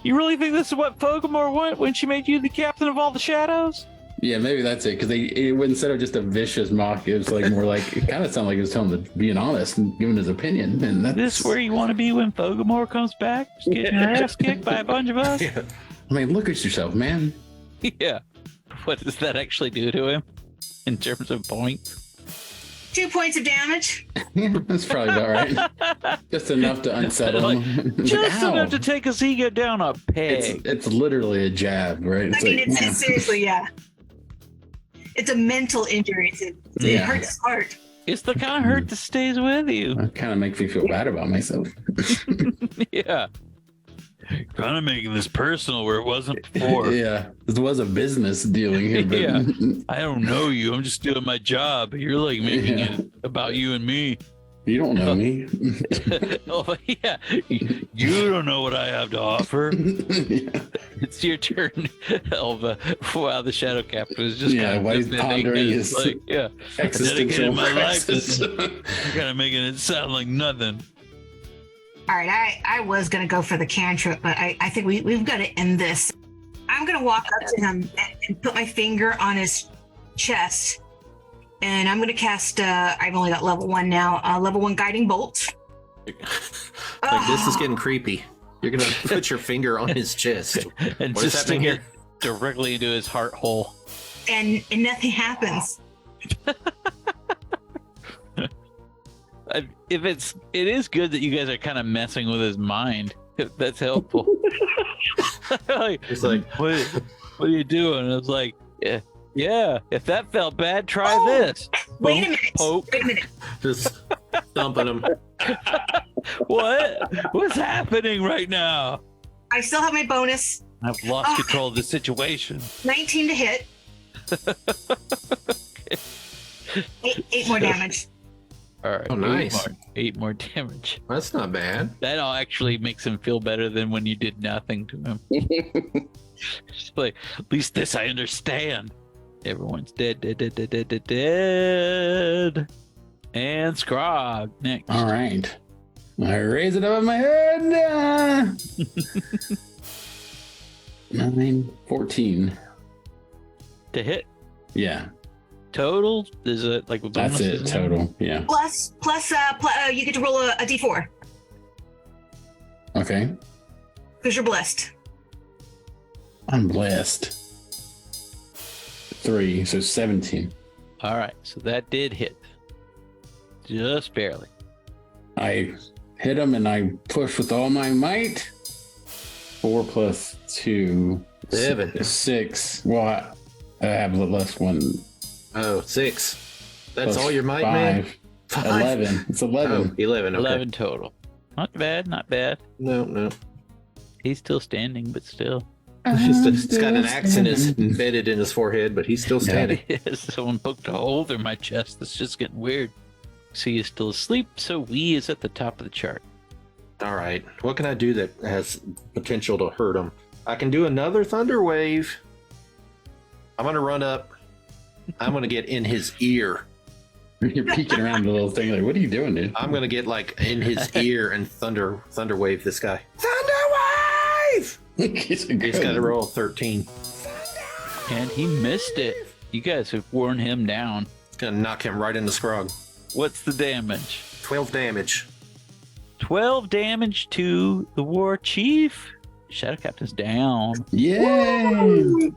You really think this is what Fogomore went when she made you the captain of all the shadows? Yeah, maybe that's it. Because instead of just a vicious mock, it was like more like, it kind of sounded like it was telling him to being honest and giving his opinion. And that's, This where you want to be when Fogomore comes back? Just getting your ass kicked by a bunch of us? Yeah. I mean, look at yourself, man. Yeah. What does that actually do to him in terms of points? 2 points of damage. Yeah, that's probably about right. Just enough to unsettle him. It's like, Just ow. enough to take his ego down a peg. It's literally a jab, right? I mean, like, it's seriously, yeah. It's a mental injury. It Yeah. hurts his heart. It's the kind of hurt that stays with you. It kind of makes me feel bad about myself. Yeah. Kind of making this personal where it wasn't before. Yeah, this was a business dealing here, but Yeah. I don't know you. I'm just doing my job. You're like making Yeah. it about you and me. you don't know me. Oh, yeah. You don't know what I have to offer. Yeah. It's your turn, Elva. Wow, the Shadow Captain was just Yeah, kind of while he's admitting pondering that, his like, yeah, Existential dedicated my life to crisis. You're kind of making it sound like nothing. All right, I was going to go for the cantrip, but I think we've got to end this. I'm going to walk up to him and put my finger on his chest, and I'm going to cast. I've only got level 1 now. Level 1 guiding bolt. Like, this is getting creepy. You're gonna put your finger on his chest. And What is just happening stick here? it directly into his heart hole. And nothing happens. It is good that you guys are kind of messing with his mind. If that's helpful. Like, It's like, what are you doing? I was like, yeah. If that felt bad, try Oh, this. Wait a Boom, minute. Poke. Wait a minute. just thumping him. What's happening right now? I still have my bonus. I've lost control of the situation. 19 to hit. 8 more damage. All right. Oh, nice. 8 more damage. That's not bad. That all actually makes him feel better than when you did nothing to him. It's like, at least this I understand. Everyone's dead. And Scrog next. All right. I raise it above my head. 9, 14. To hit Yeah, total is it like that's it bonuses? total. Yeah. Plus, you get to roll a d4 Okay. because you're blessed. I'm blessed. 3, so 17. All right, so that did hit, just barely. I hit him and I push with all my might. 4 plus 2. 7. 6. Well, I have the less one. Oh, 6. That's Plus all your might, man? 5. 11. It's 11. Oh, 11. Okay. 11 total. Not bad, not bad. No. He's still standing, but still. He's got an axe embedded in his forehead, but he's still standing. Someone poked a hole through my chest. That's just getting weird. So he's still asleep, so we is at the top of the chart. All right. What can I do that has potential to hurt him? I can do another thunder wave. I'm going to run up. I'm going to get in his ear. You're peeking around the little thing. Like, what are you doing, dude? I'm going to get like in his ear and thunder wave this guy. Thunder wave! He's He's got to roll 13. And he missed it. You guys have worn him down. It's going to knock him right in the scrog. What's the damage? 12 damage. 12 damage to the war chief. Shadow Captain's down. Yay!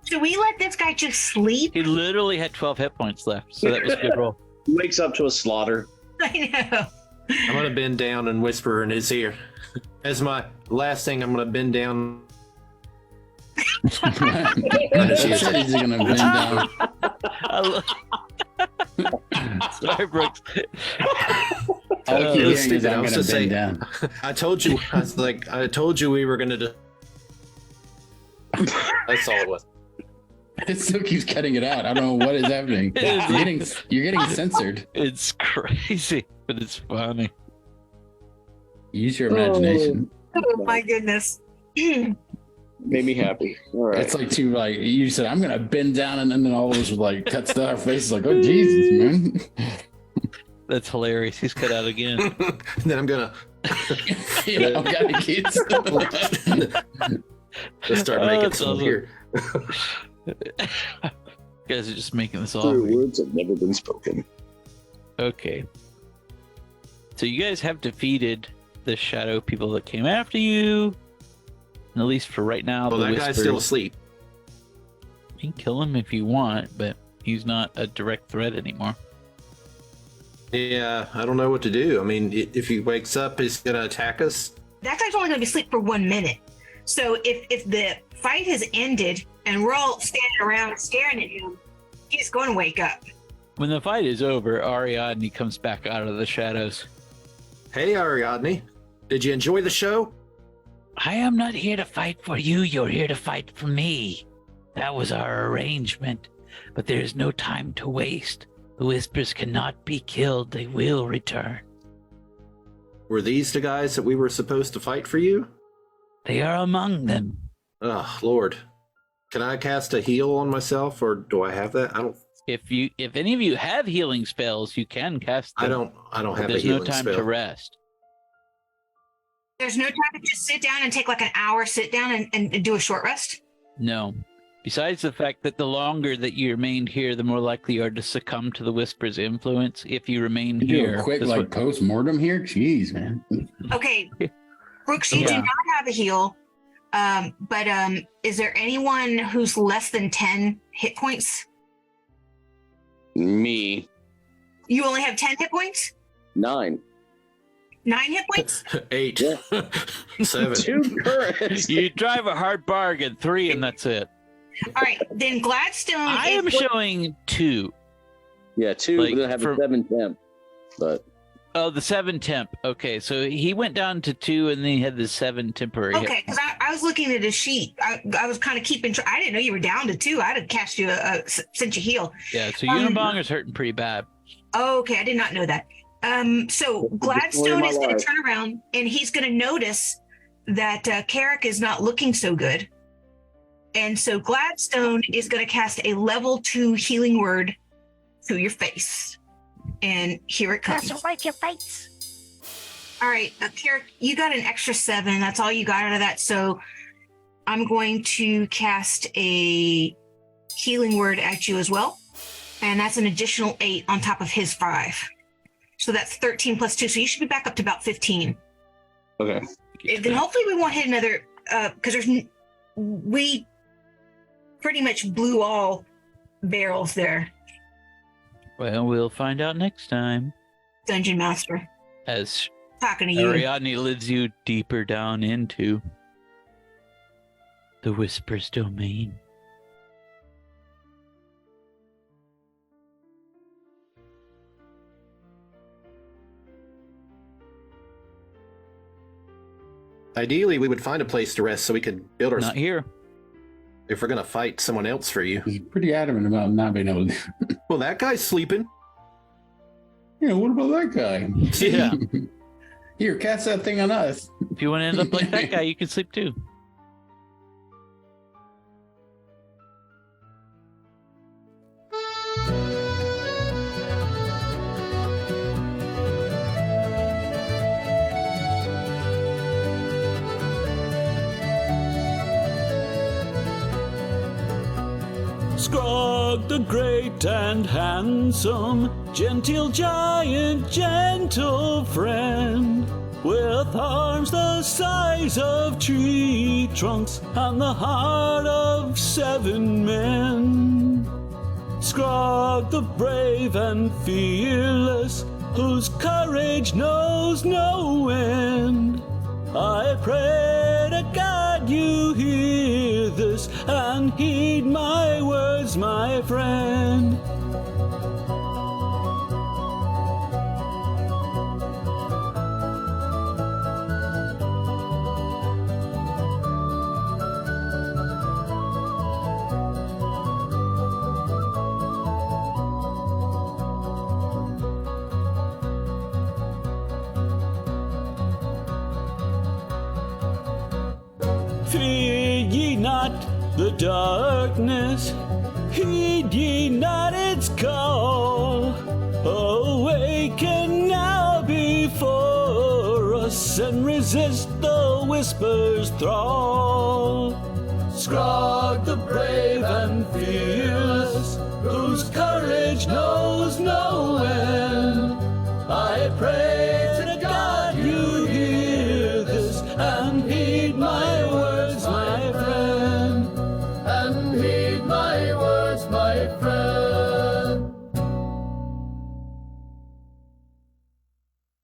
Should we let this guy just sleep? He literally had 12 hit points left, so that was a good roll. Wakes up to a slaughter. I know. I'm going to bend down and whisper in his ear. As my last thing, I'm going to bend down. She said he's gonna bend down. Sorry, Brooks. All I keep It was hearing is stupid. I I'm was gonna just bend saying- down. I told you we were going to do. That's all it was. It still keeps cutting it out. I don't know what is happening. You're getting censored. It's crazy, but it's funny. Use your imagination. Oh my goodness. Made me happy. All right. It's like you said, I'm gonna bend down, and then all of us would like cuts to our faces, like, oh Jesus, man. That's hilarious. He's cut out again. And then I'm going I'm gotta get to start making that's some awesome. here. You guys are just making this all True words have never been spoken. okay. So you guys have defeated the shadow people that came after you. And at least for right now, Well, the that guy's Whispers, still asleep. you can kill him if you want, but he's not a direct threat anymore. Yeah, I don't know what to do. I mean, if he wakes up, he's going to attack us. That guy's only going to be asleep for 1 minute. So if the fight has ended and we're all standing around staring at him, he's going to wake up. When the fight is over, Ariadne comes back out of the shadows. Hey, Ariadne, did you enjoy the show? I am not here to fight for you. You're here to fight for me. That was our arrangement. But there is no time to waste. The Whispers cannot be killed. They will return. Were these the guys that we were supposed to fight for you? They are among them. Oh, Lord. Can I cast a heal on myself, or do I have that? I don't. If any of you have healing spells, you can cast them. I don't but have a there's healing no time spell. to rest. There's no time to just sit down and take like an hour sit down and do a short rest. No, Besides the fact that the longer that you remained here, the more likely you are to succumb to the Whisper's influence if you remain You do here. a quick like post-mortem here? Jeez, man. Okay. Brooks, you do Yeah. not have a heal. But is there anyone who's less than 10 hit points? Me. You only have 10 hit points? 9. 9 hit points? 8. Yeah. 7. 2 currents. You drive a hard bargain, 3, and that's it. All right, then Gladstone. I is am showing 2. Yeah, 2. Like, But then I have a 7 temp. But Oh, the 7 temp. Okay, so he went down to 2, and then he had the 7 temporary. hit Okay, because I was looking at his sheet. I was kind of keeping. I didn't know you were down to 2. I'd have cast you sent you heal. Yeah, so Unabonger's hurting pretty bad. Okay, I did not know that. So Gladstone is going to turn around and he's going to notice that Carrick is not looking so good. And so Gladstone is going to cast a level 2 healing word to your face. And here it comes. That's right, your face. All right, Carrick, you got an extra 7. That's all you got out of that. So I'm going to cast a healing word at you as well. And that's an additional 8 on top of his 5. So that's 13 plus 2. So you should be back up to about 15. okay. And then hopefully we won't hit another, because we pretty much blew all barrels there, Well, we'll find out next time. Dungeon Master. As Talking to you. Ariadne leads you deeper down into the Whisper's domain. Ideally, we would find a place to rest so we could build our. Not here. If we're gonna fight someone else for you. He's pretty adamant about not being able to do. Well, that guy's sleeping. Yeah, what about that guy? Yeah. Here, cast that thing on us. If you want to end up like that guy, you can sleep too. Scrog the great and handsome, genteel giant, gentle friend, with arms the size of tree trunks and the heart of 7 men. Scrog the brave and fearless, whose courage knows no end. I pray to God you hear this and heed my words, my friend. Fear ye not the darkness, heed ye not its call. Awaken now before us and resist the whisper's thrall. Scrog the brave and fearless, whose courage knows